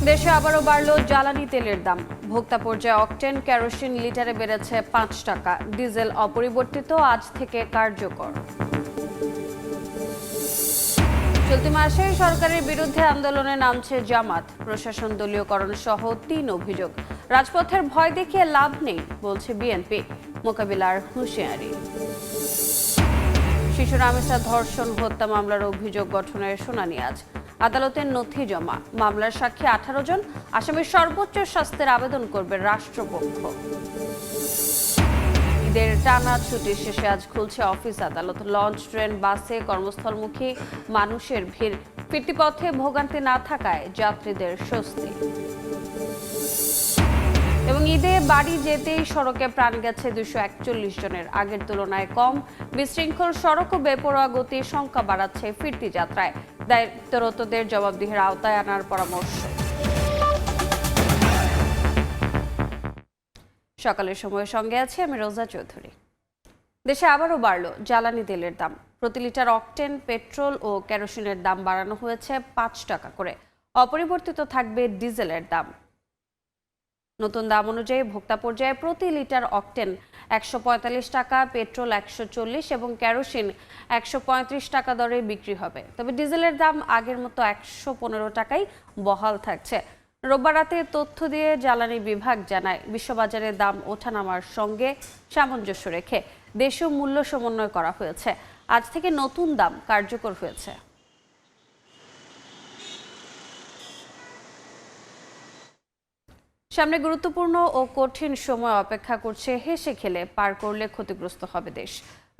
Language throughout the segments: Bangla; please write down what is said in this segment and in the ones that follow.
দেশে আবারও বাড়ল জ্বালানি তেলের দাম। ভোক্তা পর্যায়ে অকটেন কেরোসিন লিটারে বেড়েছে ৫ টাকা, ডিজেল অপরিবর্তিত আজ থেকে কার্যকর। চলতি মাসে সরকারের বিরুদ্ধে আন্দোলনে নামছে জামাত, প্রশাসন দলীয়করণ সহ ৩ অভিযোগ। রাজপথের ভয় দেখিয়ে লাভ নেই বলছে বিএনপি, মোকাবিলার হুঁশিয়ারি। শিশু রামেসা ধর্ষণ হত্যা মামলার অভিযোগ গঠনের শুনানি আজ। আদালতের নথি জমা, মামলার সাক্ষী ১৮ জন, আসামির সর্বোচ্চ শাস্তির আবেদন করবে রাষ্ট্রপক্ষ। ঈদের টানা ছুটি শেষে আজ খুলছে অফিস আদালত। লঞ্চ, ট্রেন, বাসে কর্মস্থলমুখী মানুষের ভিড়। ফিরতি পথে ভোগান্তি না থাকায় যাত্রীদের স্বস্তি। এবং ঈদে বাড়ি যেতেই সড়কে প্রাণ গেছে 241 জনের, আগের তুলনায় কম। বিশৃঙ্খল সড়ক ও বেপরোয়া গতির সংখ্যা বাড়াচ্ছে ফিরতি যাত্রায়। দায়িত্বরতদের জবাবদিহির আওতায় আনার পরামর্শ। সকালের সময়ের সঙ্গে আছে আমি রোজা চৌধুরী। দেশে আবারও বাড়ল জ্বালানি তেলের দাম। প্রতি লিটার অকটেন, পেট্রোল ও কেরোসিনের দাম বাড়ানো হয়েছে ৫ টাকা করে। অপরিবর্তিত থাকবে ডিজেলের দাম। নতুন দাম অনুযায়ী ভোক্তা পর্যায়ে প্রতি লিটার অকটেন ১৪৫ টাকা, পেট্রোল ১৪০ এবং কেরোসিন ১৩৫ টাকা দরে বিক্রি হবে। তবে ডিজেলের দাম আগের মতো ১১৫ টাকাই বহাল থাকছে। রোববার রাতে তথ্য দিয়ে জ্বালানি বিভাগ জানায়, বিশ্ববাজারের দাম ওঠানামার সঙ্গে সামঞ্জস্য রেখে দেশীয় মূল্য সমন্বয় করা হয়েছে। আজ থেকে নতুন দাম কার্যকর হয়েছে। সামনে গুরুত্বপূর্ণ ও কঠিন সময় অপেক্ষা করছে, হেসে খেলে পার করলে ক্ষতিগ্রস্ত হবে দেশ।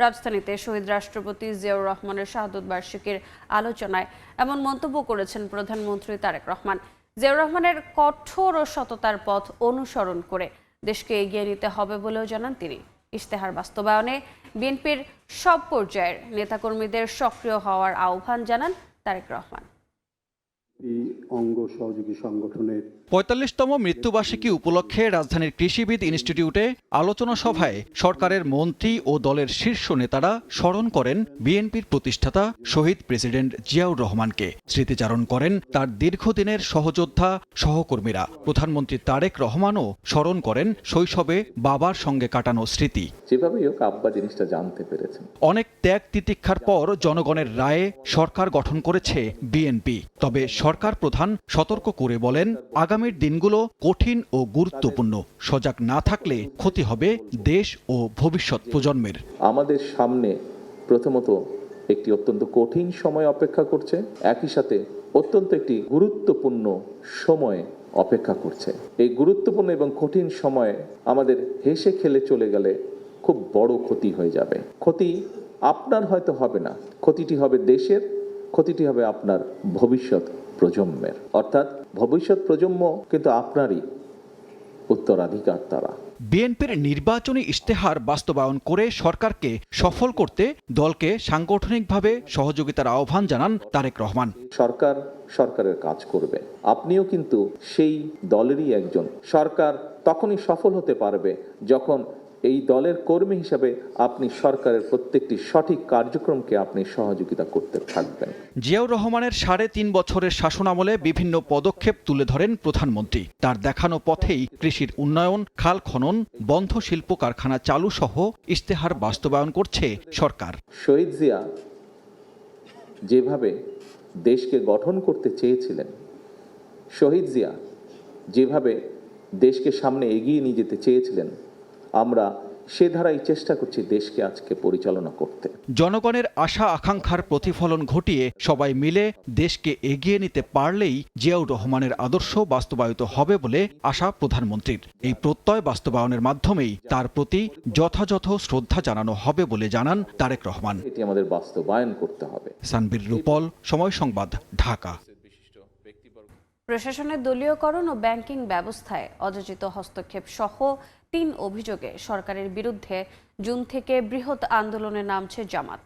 রাজধানীতে শহীদ রাষ্ট্রপতি জিয়াউর রহমানের শাহাদত বার্ষিকীর আলোচনায় এমন মন্তব্য করেছেন প্রধানমন্ত্রী তারেক রহমান। জিয়াউর রহমানের কঠোর ও সততার পথ অনুসরণ করে দেশকে এগিয়ে নিতে হবে বলেও জানান তিনি। ইশতেহার বাস্তবায়নে বিএনপির সব পর্যায়ের নেতাকর্মীদের সক্রিয় হওয়ার আহ্বান জানান তারেক রহমান। অঙ্গ সহযোগী সংগঠনের ৪৫তম মৃত্যুবার্ষিকী উপলক্ষে রাজধানীর কৃষিবিদ ইনস্টিটিউটে আলোচনা সভায় সরকারের মন্ত্রী ও দলের শীর্ষ নেতারা স্মরণ করেন বিএনপির প্রতিষ্ঠাতা শহীদ প্রেসিডেন্ট জিয়াউর রহমানকে। স্মৃতিচারণ করেন তার দীর্ঘদিনের সহযোদ্ধা সহকর্মীরা। প্রধানমন্ত্রী তারেক রহমানও স্মরণ করেন শৈশবে বাবার সঙ্গে কাটানো স্মৃতি। যেভাবেই হোক আব্বা জিনিসটা জানতে পেরেছেন। অনেক ত্যাগ তিতিক্ষার পর জনগণের রায়ে সরকার গঠন করেছে বিএনপি। তবে সরকার প্রধান সতর্ক করে বলেন, আগামীর দিনগুলো কঠিন ও গুরুত্বপূর্ণ। সজাগ না থাকলে ক্ষতি হবে দেশ ও ভবিষ্যৎ প্রজন্মের। আমাদের সামনে প্রথমত একটি অত্যন্ত কঠিন সময় অপেক্ষা করছে, একই সাথে অত্যন্ত একটি গুরুত্বপূর্ণ সময় অপেক্ষা করছে। এই গুরুত্বপূর্ণ এবং কঠিন সময়ে আমাদের হেসে খেলে চলে গেলে খুব বড় ক্ষতি হয়ে যাবে। ক্ষতি আপনার হয়তো হবে না, ক্ষতিটি হবে দেশের, ক্ষতিটি হবে আপনার ভবিষ্যৎ প্রজন্মের। অর্থাৎ ভবিষ্যৎ প্রজন্ম কিন্তু আপনারই উত্তরাধিকার। তারা বিএনপির নির্বাচনী ইশতেহার বাস্তবায়ন করে সরকারকে সফল করতে দলকে সাংগঠনিকভাবে সহযোগিতার আহ্বান জানান তারেক রহমান। সরকার সরকারের কাজ করবে, আপনিও কিন্তু সেই দলেরই একজন। সরকার তখনই সফল হতে পারবে যখন এই দলের কর্মী হিসাবে আপনি সরকারের প্রত্যেকটি সঠিক কার্যক্রমকে আপনি সহযোগিতা করতে থাকবেন। জিয়াউর রহমানের ৩.৫ বছরের শাসনামলে বিভিন্ন পদক্ষেপ তুলে ধরেন প্রধানমন্ত্রী। তার দেখানো পথেই কৃষির উন্নয়ন, খাল খনন, বন্ধ শিল্প কারখানা চালু সহ ইশতেহার বাস্তবায়ন করছে সরকার। শহীদ জিয়া যেভাবে দেশকে গঠন করতে চেয়েছিলেন, শহীদ জিয়া যেভাবে দেশকে সামনে এগিয়ে নিয়ে যেতে চেয়েছিলেন, আমরা সে ধারাই চেষ্টা করছি দেশকে আজকে পরিচালনা করতে। জনগণের আশা আকাঙ্ক্ষার প্রতিফলন ঘটিয়ে সবাই মিলে দেশকে এগিয়ে নিতে পারলেই জিয়াউর রহমানের আদর্শ বাস্তবায়িত হবে বলে আশা প্রধানমন্ত্রীর। এই প্রত্যয় বাস্তবায়নের মাধ্যমেই তার প্রতি যথাযথ শ্রদ্ধা জানানো হবে বলে জানান তারেক রহমান। এটি আমাদের বাস্তবায়ন করতে হবে। সানবীর রূপল, সময় সংবাদ, ঢাকা। প্রশাসনের দলীয়করণ ও ব্যাংকিং ব্যবস্থায় অযাচিত হস্তক্ষেপ সহ ৩ অভিযোগে সরকারের বিরুদ্ধে জুন থেকে বৃহৎ আন্দোলনে নামছে জামাত।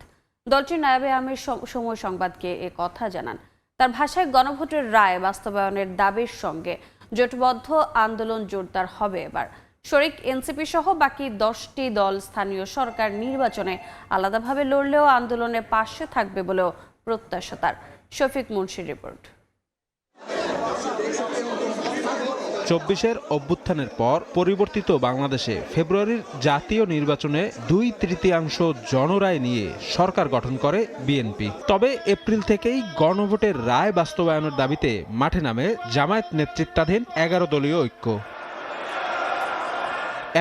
দলটির নায়েবে আমির সময় সংবাদকে এ কথা জানান। তার ভাষায় গণভোটের রায় বাস্তবায়নের দাবির সঙ্গে জোটবদ্ধ আন্দোলন জোরদার হবে এবার। শরিক এনসিপি সহ বাকি 10টি দল স্থানীয় সরকার নির্বাচনে আলাদাভাবে লড়লেও আন্দোলনের পাশে থাকবে বলেও প্রত্যাশা তার। শফিক মুন্সির রিপোর্ট। ২০২৪-এর অভ্যুত্থানের পর পরিবর্তিত বাংলাদেশে ফেব্রুয়ারির জাতীয় নির্বাচনে 2/3 জনরায় নিয়ে সরকার গঠন করে বিএনপি। তবে এপ্রিল থেকেই গণভোটের রায় বাস্তবায়নের দাবিতে মাঠে নামে জামায়াত নেতৃত্বাধীন 11 দলীয় ঐক্য।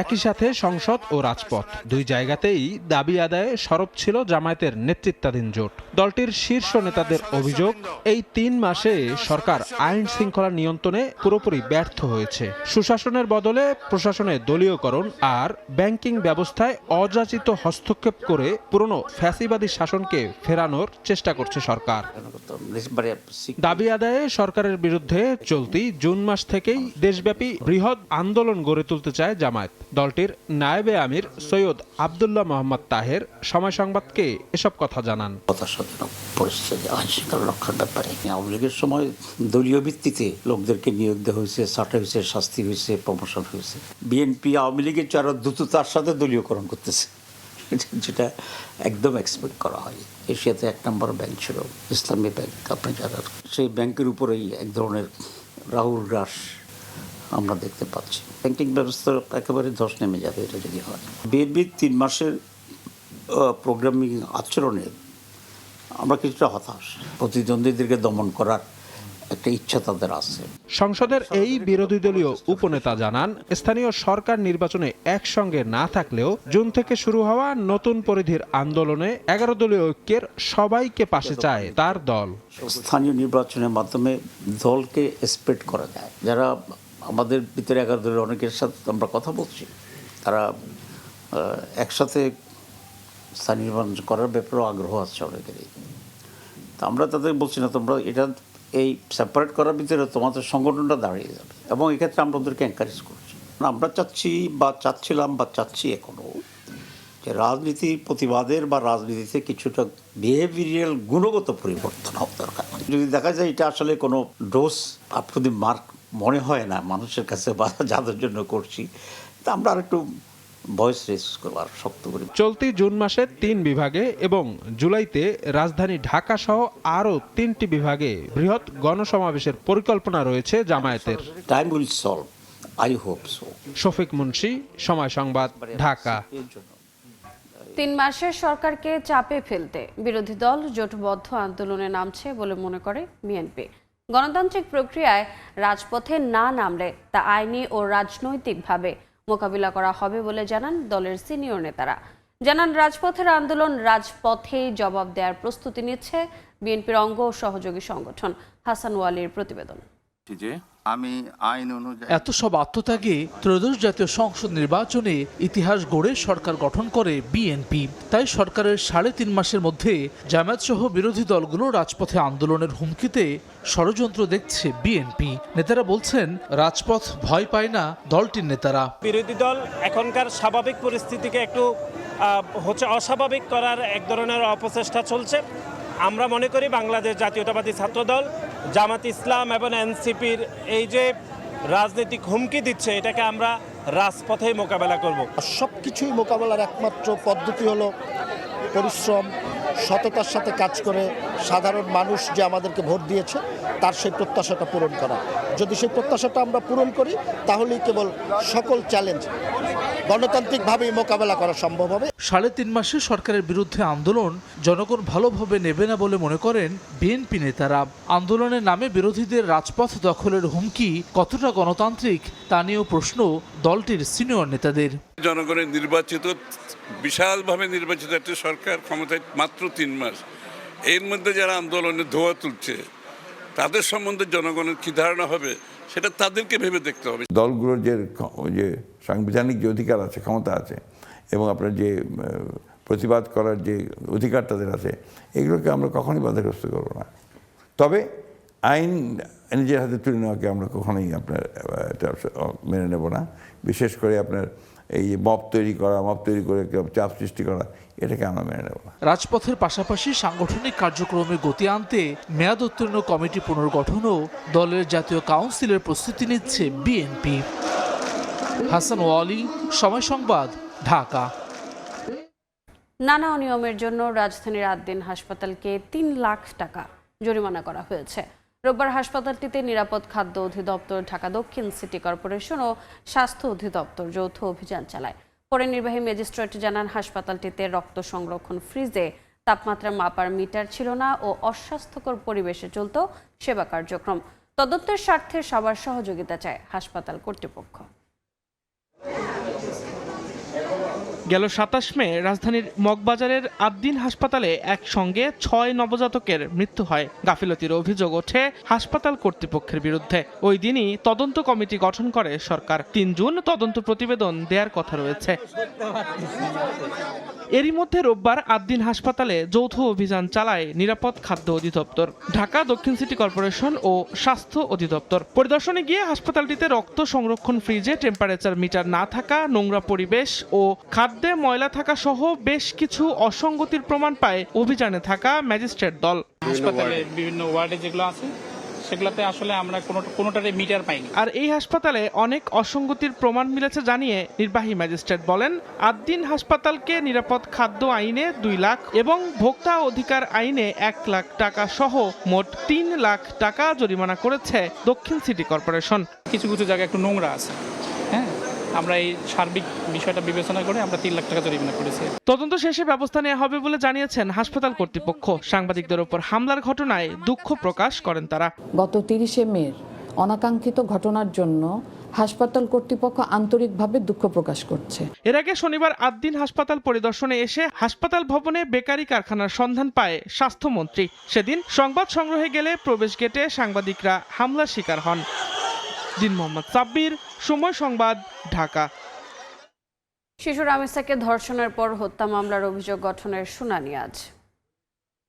একই সাথে সংসদ ও রাজপথ দুই জায়গাতেই দাবি আদায়ে সরব ছিল জামায়াতের নেতৃত্বাধীন জোট। দলটির শীর্ষ নেতাদের অভিযোগ, এই 3 মাসে সরকার আইন শৃঙ্খলা নিয়ন্ত্রণে পুরোপুরি ব্যর্থ হয়েছে। সুশাসনের বদলে প্রশাসনে দলীয়করণ আর ব্যাংকিং ব্যবস্থায় অযাচিত হস্তক্ষেপ করে পুরনো ফ্যাসিবাদী শাসনকে ফেরানোর চেষ্টা করছে সরকার। দাবি আদায়ে সরকারের বিরুদ্ধে চলতি জুন মাস থেকেই দেশব্যাপী বৃহৎ আন্দোলন গড়ে তুলতে চায় জামায়াত। দলটির নায়েবে আমির সৈয়দ আব্দুল্লাহ মোহাম্মদ তাহের সময় সংবাদকে এসব কথা জানান। হতাশাজনক পরিস্থিতি, আইন শৃঙ্খলা রক্ষার ব্যাপারে আওয়ামী লীগের সময় দলীয় ভিত্তিতে লোকদেরকে নিয়োগ দেওয়া হয়েছে, সাটা হয়েছে, শাস্তি হয়েছে, প্রমোশন হয়েছে। বিএনপি আওয়ামী লীগের যারা দ্রুততার সাথে দলীয়করণ করতেছে, যেটা একদম এক্সপেক্ট করা হয়। এশিয়াতে 1 নম্বর ব্যাংক ছিল ইসলামী ব্যাংক, আপনি জানার সেই ব্যাংকের উপরেই এক ধরনের রাহুল গ্রাস আমরা দেখতে পাচ্ছি। ব্যাংকিং ব্যবস্থা একেবারে ধস নেমে যাবে এটা যদি হয়। বিএনপির 3 মাসের প্রোগ্রামিং আচরণে আমরা কিছুটা হতাশ। প্রতিদ্বন্দ্বীদেরকে দমন করার একটা ইচ্ছা তাদের আছে। সংসদের এই বিরোধী দলীয় উপনেতা জানান, স্থানীয় সরকার নির্বাচনে একসঙ্গে না থাকলেও জুন থেকে শুরু হওয়া নতুন পরিধির আন্দোলনে 11 দলীয় ঐক্যের সবাইকে পাশে চায় তার দল। স্থানীয় নির্বাচনের মাধ্যমে দলকে স্প্রেড করা যায়। যারা আমাদের ভিতরে 11 দলের অনেকের সাথে আমরা কথা বলছি, তারা একসাথে স্থানীয় নির্বাচন করার ব্যাপারেও আগ্রহ আছে অনেকেরই। তা আমরা তাদের বলছি না, তোমরা এটা এই সেপারেট করার ভিতরে তোমাদের সংগঠনটা দাঁড়িয়ে যাবে, এবং এক্ষেত্রে আমরা ওদেরকে এনকারেজ করছি। আমরা চাচ্ছি বা চাচ্ছিলাম বা চাচ্ছি এখনও যে রাজনীতির প্রতিবাদের বা রাজনীতিতে কিছুটা বিহেভিয়ারাল গুণগত পরিবর্তন হওয়া দরকার। যদি দেখা যায় এটা আসলে কোনো ডোজ আপনি মার্ক মনে হয় না মানুষের কাছে বা যাদের জন্য করছি, তা আমরা আর একটু ভয়েস রেজ করবার শক্ত করি। চলতি জুন মাসে 3 বিভাগে এবং জুলাইতে রাজধানী ঢাকা সহ আরও 3টি বিভাগে বৃহৎ গণসমাবেশের পরিকল্পনা রয়েছে জামায়াতের। Time will solve, I hope so. Shafiq Munshi, সময় সংবাদ, ঢাকা। 3 মাসের সরকারকে চাপে ফেলতে বিরোধী দল জোটবদ্ধ আন্দোলনে নামছে বলে মনে করে বিএনপি। গণতান্ত্রিক প্রক্রিয়ায় রাজপথে না নামলে তা আইনি ও রাজনৈতিকভাবে মোকাবিলা করা হবে বলে জানান দলের সিনিয়র নেতারা। জানান, রাজপথের আন্দোলন রাজপথেই জবাব দেওয়ার প্রস্তুতি নিচ্ছে বিএনপির অঙ্গ ও সহযোগী সংগঠন। হাসান ওয়ালির প্রতিবেদন। আমি আইন অনুযায়ী এত সব আত্মত্যাগে ত্রয়োদশ জাতীয় সংসদ নির্বাচনে ইতিহাস গড়ে সরকার গঠন করে বিএনপি। তাই সরকারের 3.5 মাসের মধ্যে জামায়াত সহ বিরোধী দলগুলো রাজপথে আন্দোলনের হুমকিতে ষড়যন্ত্র দেখছে বিএনপি। নেতারা বলছেন, রাজপথ ভয় পায় না দলটির নেতারা। বিরোধী দল এখনকার স্বাভাবিক পরিস্থিতিকে একটু অস্বাভাবিক করার এক ধরনের অপচেষ্টা চলছে। আমরা মনে করি বাংলাদেশ জাতীয়তাবাদী ছাত্রদল, জামাত ইসলাম এবং এনসিপির এই যে রাজনৈতিক হুমকি দিচ্ছে, এটাকে আমরা রাজপথেই মোকাবেলা করব। সব কিছুই মোকাবেলার একমাত্র পদ্ধতি হলো পরিশ্রম, সততার সাথে কাজ করে সাধারণ মানুষ যে আমাদেরকে ভোট দিয়েছে তার সেই প্রত্যাশাটা পূরণ করা। যদি সেই প্রত্যাশাটা আমরা পূরণ করি, তাহলেই কেবল সকল চ্যালেঞ্জ গণতান্ত্রিকভাবেই মোকাবেলা করা সম্ভব হবে। 3.5 মাসে সরকারের বিরুদ্ধে আন্দোলন জনগণ ভালোভাবে নেবে না বলে মনে করেন বিএনপি নেতারা। আন্দোলনের নামে বিরোধীদের রাজপথ দখলের হুমকি কতটা গণতান্ত্রিক তা নিয়েও প্রশ্ন দলটির সিনিয়র নেতাদের। জনগণের নির্বাচিত, বিশালভাবে নির্বাচিত একটা সরকার ক্ষমতায় মাত্র 3 মাস, এর মধ্যে যারা আন্দোলনে ধোঁয়া তুলছে তাদের সম্বন্ধে জনগণের কি ধারণা হবে সেটা তাদেরকে ভেবে দেখতে হবে। দলগুলোর যে সাংবিধানিক যে অধিকার আছে, ক্ষমতা আছে, এবং আপনার যে প্রতিবাদ করার যে অধিকার তাদের আছে, এগুলোকে আমরা কখনোই বাধাগ্রস্ত করবো না। তবে আইন নিজের হাতে তুলে নেওয়াকে আমরা কখনোই আপনার মেনে নেব না। বিশেষ করে আপনার এই মব তৈরি করে চাপ সৃষ্টি করা, এটাকে আমরা মেনে নেব না। রাজপথের পাশাপাশি সাংগঠনিক কার্যক্রমে গতি আনতে মেয়াদ উত্তীর্ণ কমিটি পুনর্গঠনও দলের জাতীয় কাউন্সিলের প্রস্তুতি নিচ্ছে বিএনপি। হাসান ওয়ালি, সময় সংবাদ, ঢাকা। নানা অনিয়মের জন্য রাজধানীর 8 দিন হাসপাতালকে 3 লাখ টাকা জরিমানা করা হয়েছে। রোববার হাসপাতালটিতে নিরাপদ খাদ্য অধিদপ্তর, ঢাকা দক্ষিণ সিটি কর্পোরেশন ও স্বাস্থ্য অধিদপ্তর যৌথ অভিযান চালায়। পরে নির্বাহী ম্যাজিস্ট্রেট জানান, হাসপাতালটিতে রক্ত সংরক্ষণ ফ্রিজে, তাপমাত্রা মাপার মিটার ছিল না ও অস্বাস্থ্যকর পরিবেশে চলত সেবা কার্যক্রম। তদন্তের স্বার্থে সবার সহযোগিতা চায় হাসপাতাল কর্তৃপক্ষ। গেল ২৭ মে রাজধানীর মগবাজারের আদ্দিন হাসপাতালে একসঙ্গে ৬ নবজাতকের মৃত্যু হয়। গাফিলতির অভিযোগ ওঠে হাসপাতাল কর্তৃপক্ষের বিরুদ্ধে। ওই দিনই তদন্ত কমিটি গঠন করে সরকার। ৩ জুন তদন্ত প্রতিবেদন দেওয়ার কথা রয়েছে। এরই মধ্যে রোববার আদ্দিন হাসপাতালে যৌথ অভিযান চালায় নিরাপদ খাদ্য অধিদপ্তর, ঢাকা দক্ষিণ সিটি কর্পোরেশন ও স্বাস্থ্য অধিদপ্তর। পরিদর্শনে গিয়ে হাসপাতালটিতে রক্ত সংরক্ষণ ফ্রিজে টেম্পারেচার মিটার না থাকা, নোংরা পরিবেশ ও খাদ্যে ময়লা থাকা সহ বেশ কিছু অসঙ্গতির প্রমাণ পায় অভিযানে থাকা ম্যাজিস্ট্রেট দল। হাসপাতালে বিভিন্ন ওয়ার্ডে যেগুলো আছে সেগুলোতে আসলে আমরা কোনোটারে মিটার পাইনি। আর এই হাসপাতালে অনেক অসঙ্গতির প্রমাণ মিলেছে জানিয়ে নির্বাহী ম্যাজিস্ট্রেট বলেন, আদ্দিন হাসপাতালকে নিরাপদ খাদ্য আইনে ২ লাখ এবং ভোক্তা অধিকার আইনে ১ লাখ টাকা সহ মোট ৩ লাখ টাকা জরিমানা করেছে দক্ষিণ সিটি কর্পোরেশন। কিছু কিছু জায়গায় একটু নোংরা আছে, হ্যাঁ, আমরা এই সার্বিক বিষয়টা বিবেচনা করে আমরা ৩ লাখ টাকা জরিমানা করেছি। তদন্ত শেষে ব্যবস্থা নেওয়া হবে বলে জানিয়েছেন হাসপাতাল কর্তৃপক্ষ। সাংবাদিকদের উপর হামলার ঘটনায় দুঃখ প্রকাশ করেন তারা। গত ৩০শে মে অনাকাঙ্ক্ষিত ঘটনার জন্য হাসপাতাল কর্তৃপক্ষ আন্তরিকভাবে দুঃখ প্রকাশ করছে। এর আগে শনিবার আদ্দিন হাসপাতাল পরিদর্শনে এসে হাসপাতাল ভবনে বেকারি কারখানার সন্ধান পায় স্বাস্থ্যমন্ত্রী। সেদিন সংবাদ সংগ্রহে গেলে প্রবেশ গেটে সাংবাদিকরা হামলার শিকার হন। দিন মোহাম্মদ সাব্বির, সময় সংবাদ, ঢাকা। শিশু রামিসাকে ধর্ষণের পর হত্যা মামলার অভিযোগ গঠনের শুনানি আজ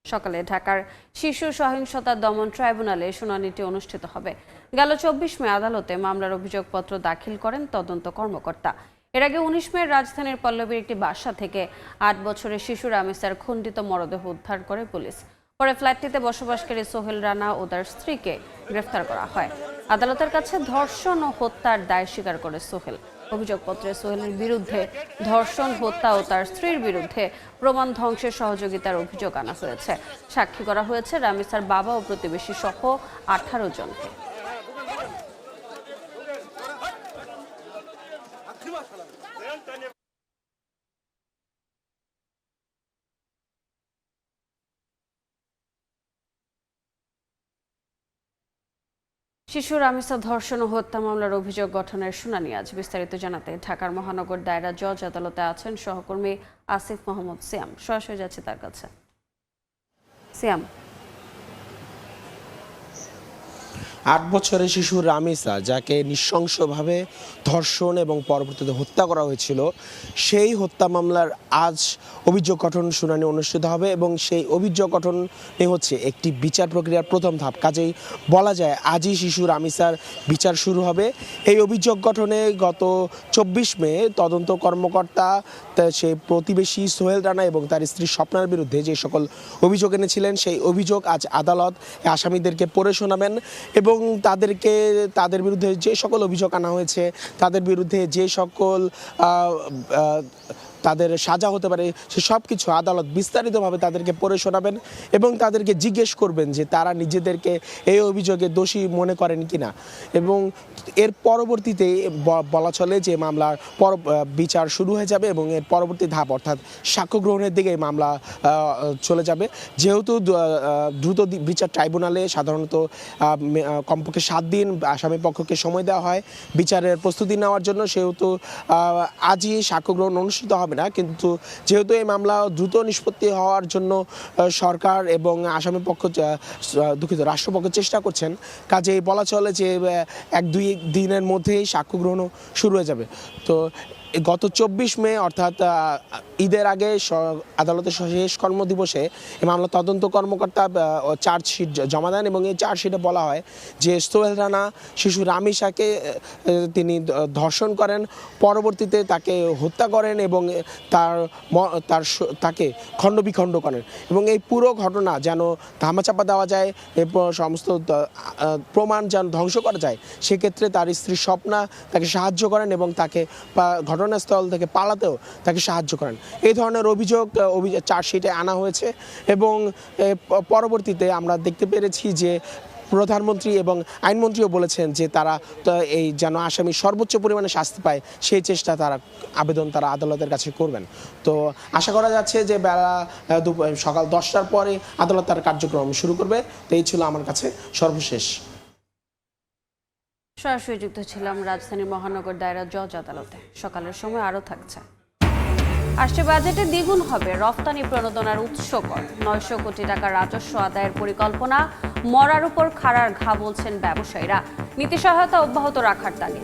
সকালে ঢাকার শিশু সহিংসতা দমন ট্রাইব্যুনালে শুনানিটি অনুষ্ঠিত হবে। গেল ২৪ মে আদালতে মামলার অভিযোগপত্র দাখিল করেন তদন্ত কর্মকর্তা। এর আগে ১৯ মে রাজধানীর পল্লবীর একটি বাসা থেকে ৮ বছরের শিশু রামিসার খণ্ডিত মরদেহ উদ্ধার করে পুলিশ। পরে ফ্ল্যাটটিতে বসবাসকারী সোহেল রানা ও তার স্ত্রীকে গ্রেফতার করা হয়। আদালতের কাছে ধর্ষণ ও হত্যার দায় স্বীকার করে সোহেল। অভিযোগপত্রে সোহেলের বিরুদ্ধে ধর্ষণ, হত্যা ও তার স্ত্রীর বিরুদ্ধে প্রমাণ ধ্বংসের সহযোগিতার অভিযোগ আনা হয়েছে। সাক্ষী করা হয়েছে রামিসার বাবা ও প্রতিবেশী সহ ১৮ জনকে। শিশু রামিসা ধর্ষণ ও হত্যা মামলার অভিযোগ গঠনের শুনানি আজ। বিস্তারিত জানাতে ঢাকার মহানগর দায়রা জজ আদালতে আছেন সহকর্মী আসিফ মোহাম্মদ সিয়াম। সরাসরি যাচ্ছে তার কাছে। সিয়াম, ৮ বছরের শিশু রামিসা, যাকে নৃশংসভাবে ধর্ষণ এবং পরবর্তীতে হত্যা করা হয়েছিল, সেই হত্যা মামলার আজ অভিযোগ গঠন শুনানি অনুষ্ঠিত হবে এবং সেই অভিযোগ গঠনে হচ্ছে একটি বিচার প্রক্রিয়ার প্রথম ধাপ। কাজেই বলা যায় আজই শিশু রামিসার বিচার শুরু হবে। এই অভিযোগ গঠনে গত ২৪ মে তদন্ত কর্মকর্তা সে প্রতিবেশী সোহেল রানা এবং তার স্ত্রী স্বপ্নার বিরুদ্ধে যে সকল অভিযোগ এনেছিলেন, সেই অভিযোগ আজ আদালত আসামিদেরকে পড়ে শোনাবেন এবং তাদের বিরুদ্ধে যে সকল অভিযোগ আনা হয়েছে, তাদের বিরুদ্ধে যে সকল তাদের সাজা হতে পারে, সে সব কিছু আদালত বিস্তারিতভাবে তাদেরকে পড়ে শোনাবেন এবং তাদেরকে জিজ্ঞেস করবেন যে তারা নিজেদেরকে এই অভিযোগে দোষী মনে করেন কিনা। এবং এর পরবর্তীতে বলা চলে যে মামলার বিচার শুরু হয়ে যাবে এবং এর পরবর্তী ধাপ অর্থাৎ সাক্ষ্য গ্রহণের দিকে মামলা চলে যাবে। যেহেতু দ্রুত বিচার ট্রাইব্যুনালে সাধারণত কমপক্ষে 7 দিন আসামি পক্ষকে সময় দেওয়া হয় বিচারের প্রস্তুতি নেওয়ার জন্য, সেহেতু আজই সাক্ষ্য গ্রহণ অনুষ্ঠিত হবে না। কিন্তু যেহেতু এই মামলা দ্রুত নিষ্পত্তি হওয়ার জন্য সরকার এবং আসামি পক্ষ রাষ্ট্রপক্ষ চেষ্টা করছেন, কাজেই বলা চলে যে 1-2 দিনের মধ্যেই সাক্ষ্য গ্রহণ শুরু হয়ে যাবে। তো গত 24 মে অর্থাৎ ঈদের আগে আদালতের শেষ কর্মদিবসে এই মামলা তদন্ত কর্মকর্তা চার্জশিট জমা দেন এবং এই চার্জশিটে বলা হয় যে সোহেল রানা শিশু রামিসাকে তিনি ধর্ষণ করেন, পরবর্তীতে তাকে হত্যা করেন এবং তাকে খণ্ডবিখণ্ড করেন এবং এই পুরো ঘটনা যেন ধামাচাপা দেওয়া যায়, সমস্ত প্রমাণ যেন ধ্বংস করা যায়, সেক্ষেত্রে তার স্ত্রী স্বপ্না তাকে সাহায্য করেন এবং তাকে ঘটনাস্থল থেকে পালাতেও তাকে সাহায্য করেন। এই ধরনের অভিযোগ চার্জশিটে আনা হয়েছে এবং পরবর্তীতে আমরা দেখতে পেরেছি যে প্রধানমন্ত্রী এবং আইনমন্ত্রীও বলেছেন যে তারা এই যেন আসামি সর্বোচ্চ পরিমাণে শাস্তি পায় সেই চেষ্টা আবেদন তারা আদালতের কাছে করবেন। তো আশা করা যাচ্ছে যে বেলা সকাল 10টার পরে আদালত তার কার্যক্রম শুরু করবে। তো এই ছিল আমার কাছে সর্বশেষ। সরাসরি যুক্ত ছিলাম রাজধানীর মহানগর দায়রা জজ আদালতে। সকালের সময় আরও থাকছে। আসছে বাজেটে দ্বিগুণ হবে রফতানি প্রণোদনার উৎস কর। 900 কোটি টাকা রাজস্ব আদায়ের পরিকল্পনা। মরার উপর খাড়ার ঘা বলছেন ব্যবসায়ীরা। নীতি সহায়তা অব্যাহত রাখার দাবি।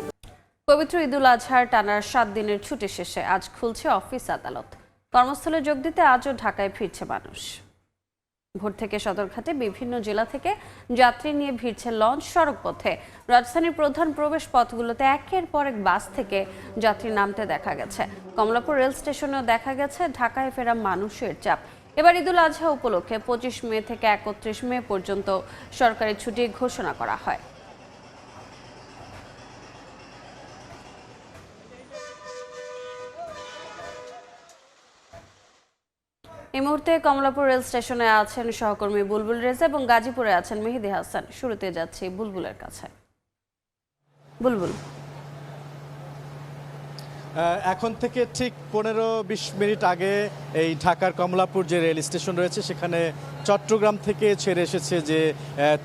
পবিত্র ঈদুল আজহার টানার 7 দিনের ছুটি শেষে আজ খুলছে অফিস আদালত। কর্মস্থলে যোগ দিতে আজও ঢাকায় ফিরছে মানুষ। ভোর থেকে সদরঘাটে বিভিন্ন জেলা থেকে যাত্রী নিয়ে ভিড়ছে লঞ্চ। সড়ক পথে রাজধানীর প্রধান প্রবেশ পথগুলোতে একের পর এক বাস থেকে যাত্রী নামতে দেখা গেছে। কমলাপুর রেল স্টেশনেও দেখা গেছে ঢাকায় ফেরা মানুষের চাপ। এবার ঈদুল আজহা উপলক্ষে 25 মে থেকে 31 মে পর্যন্ত সরকারি ছুটি ঘোষণা করা হয়। এই মুহূর্তে কমলাপুর রেল স্টেশনে আছেন সহকর্মী বুলবুল রেজা এবং গাজীপুরে আছেন মেহেদি হাসান। শুরুতে যাচ্ছি বুলবুলের কাছে। বুলবুল, এখন থেকে ঠিক 15-20 মিনিট আগে এই ঢাকার কমলাপুর যে রেল স্টেশন রয়েছে সেখানে চট্টগ্রাম থেকে ছেড়ে এসেছে যে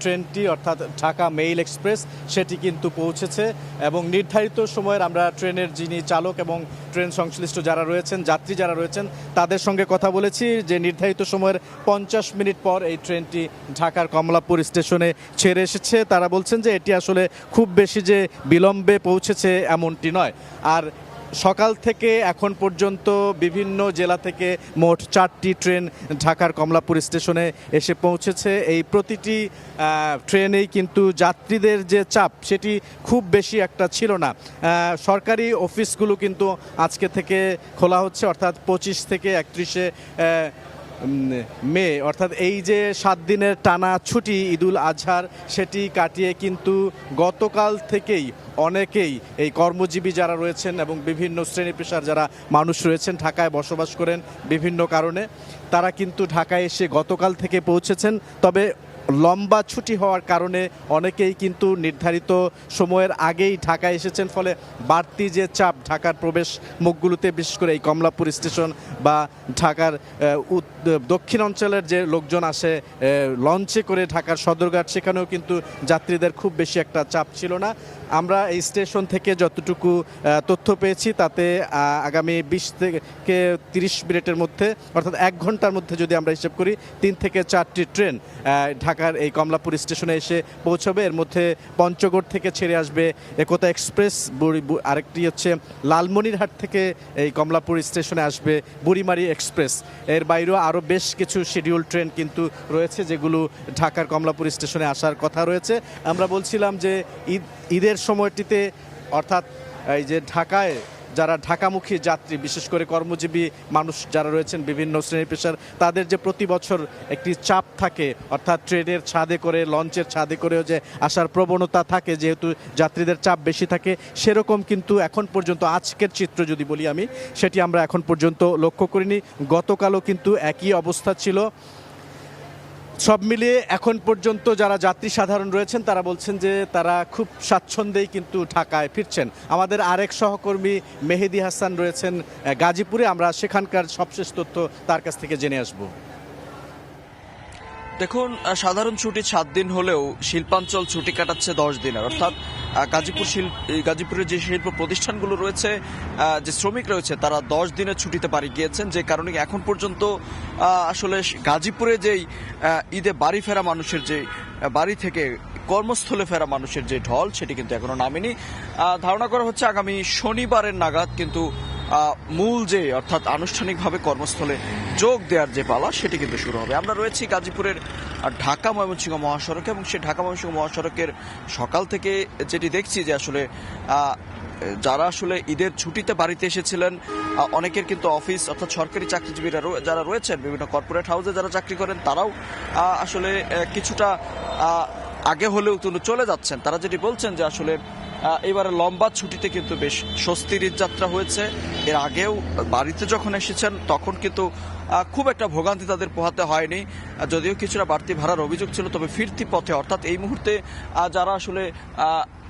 ট্রেনটি অর্থাৎ ঢাকা মেইল এক্সপ্রেস সেটি কিন্তু পৌঁছেছে এবং নির্ধারিত সময়ের আমরা ট্রেনের যিনি চালক এবং ট্রেন সংশ্লিষ্ট যারা রয়েছেন যাত্রী যারা রয়েছেন তাদের সঙ্গে কথা বলেছি যে নির্ধারিত সময়ের 50 মিনিট পর এই ট্রেনটি ঢাকার কমলাপুর স্টেশনে ছেড়ে এসেছে। তারা বলছেন যে এটি আসলে খুব বেশি যে বিলম্বে পৌঁছেছে এমনটি নয়। আর সকাল থেকে এখন পর্যন্ত বিভিন্ন জেলা থেকে মোট 4টি ট্রেন ঢাকার কমলাপুর স্টেশনে এসে পৌঁছেছে। এই প্রতিটি ট্রেনেই কিন্তু যাত্রীদের যে চাপ সেটি খুব বেশি একটা ছিল না। সরকারি অফিসগুলো কিন্তু আজকে থেকে খোলা হচ্ছে অর্থাৎ 25 থেকে 31 মে অর্থাৎ এই যে 7 দিনের টানা ছুটি ঈদুল আজহার সেটি কাটিয়ে কিন্তু গতকাল থেকেই অনেকেই এই কর্মজীবী যারা রয়েছেন এবং বিভিন্ন শ্রেণী পেশার যারা মানুষ রয়েছেন ঢাকায় বসবাস করেন বিভিন্ন কারণে তারা কিন্তু ঢাকায় এসে গতকাল থেকে পৌঁছেছেন। তবে লম্বা ছুটি হওয়ার কারণে অনেকেই কিন্তু নির্ধারিত সময়ের আগেই ঢাকায় এসেছেন, ফলে বাড়তি যে চাপ ঢাকার প্রবেশ মুখগুলোতে বিশেষ করে এই কমলাপুর স্টেশন বা ঢাকার দক্ষিণ অঞ্চলের যে লোকজন আসে লঞ্চে করে ঢাকার সদরঘাট সেখানেও কিন্তু যাত্রীদের খুব বেশি একটা চাপ ছিল না। আমরা এই স্টেশন থেকে যতটুকু তথ্য পেয়েছি তাতে আগামী 20 থেকে 30 মিনিটের মধ্যে অর্থাৎ 1 ঘন্টার মধ্যে যদি আমরা হিসেব করি 3 থেকে 4টি ট্রেন ঢাকার এই কমলাপুর স্টেশনে এসে পৌঁছবে। এর মধ্যে পঞ্চগড় থেকে ছেড়ে আসবে একতা এক্সপ্রেস, আরেকটি হচ্ছে লালমনিরহাট থেকে এই কমলাপুর স্টেশনে আসবে বুড়িমারি এক্সপ্রেস। এর বাইরেও আরও বেশ কিছু শিডিউল ট্রেন কিন্তু রয়েছে যেগুলো ঢাকার কমলাপুর স্টেশনে আসার কথা রয়েছে। আমরা বলছিলাম যে ঈদের সময়টিতে অর্থাৎ এই যে ঢাকায় যারা ঢাকামুখী যাত্রী বিশেষ করে কর্মজীবী মানুষ যারা রয়েছেন বিভিন্ন শ্রেণী পেশার তাদের যে প্রতি বছর একটি চাপ থাকে অর্থাৎ ট্রেনের ছাদে করে লঞ্চের ছাদে করেও যে আসার প্রবণতা থাকে যেহেতু যাত্রীদের চাপ বেশি থাকে সেরকম কিন্তু এখন পর্যন্ত আজকের চিত্র যদি বলি আমি সেটি আমরা এখন পর্যন্ত লক্ষ্য করিনি। গতকালও কিন্তু একই অবস্থা ছিল। সব মিলিয়ে এখন পর্যন্ত যারা যাত্রী সাধারণ রয়েছেন তারা বলছেন যে তারা খুব স্বাচ্ছন্দ্যেই কিন্তু ঢাকায় ফিরছেন। আমাদের আরেক সহকর্মী মেহেদি হাসান রয়েছেন গাজীপুরে, আমরা সেখানকার সবশেষ তথ্য তার কাছ থেকে জেনে আসব। দেখুন, সাধারণ ছুটি 7 দিন হলেও শিল্পাঞ্চল ছুটি কাটাচ্ছে 10 দিনের, অর্থাৎ গাজীপুরের যে শিল্প প্রতিষ্ঠানগুলো রয়েছে যে শ্রমিক রয়েছে তারা 10 দিনের ছুটিতে বাড়ি গিয়েছেন, যে কারণে এখন পর্যন্ত আসলে গাজীপুরে যেই ঈদে বাড়ি ফেরা মানুষের যে বাড়ি থেকে কর্মস্থলে ফেরা মানুষের যে ঢল সেটি কিন্তু এখনো নামেনি। ধারণা করা হচ্ছে আগামী শনিবারের নাগাদ কিন্তু মূল যে অর্থাৎ আনুষ্ঠানিকভাবে কর্মস্থলে যোগ দেওয়ার যে পালা সেটি কিন্তু শুরু হবে। আমরা রয়েছি গাজীপুরের ঢাকা ময়মনসিংহ মহাসড়কে এবং সেই ঢাকা ময়মনসিংহ মহাসড়কের সকাল থেকে যেটি দেখছি যে আসলে যারা আসলে ঈদের ছুটিতে বাড়িতে এসেছিলেন অনেকের কিন্তু অফিস অর্থাৎ সরকারি চাকরিজীবীরা যারা রয়েছেন বিভিন্ন কর্পোরেট হাউসে যারা চাকরি করেন তারাও আসলে কিছুটা আগে হলেও চলে যাচ্ছেন। তারা যেটি বলছেন যে আসলে এবারে লম্বা ছুটিতে কিন্তু বেশ স্বস্তির যাত্রা হয়েছে। এর আগেও বাড়িতে যখন এসেছেন তখন কিন্তু খুব একটা ভোগান্তি তাদের পোহাতে হয়নি, যদিও কিছুটা বাড়তি ভাড়ার অভিযোগ ছিল। তবে ফিরতি পথে অর্থাৎ এই মুহূর্তে যারা আসলে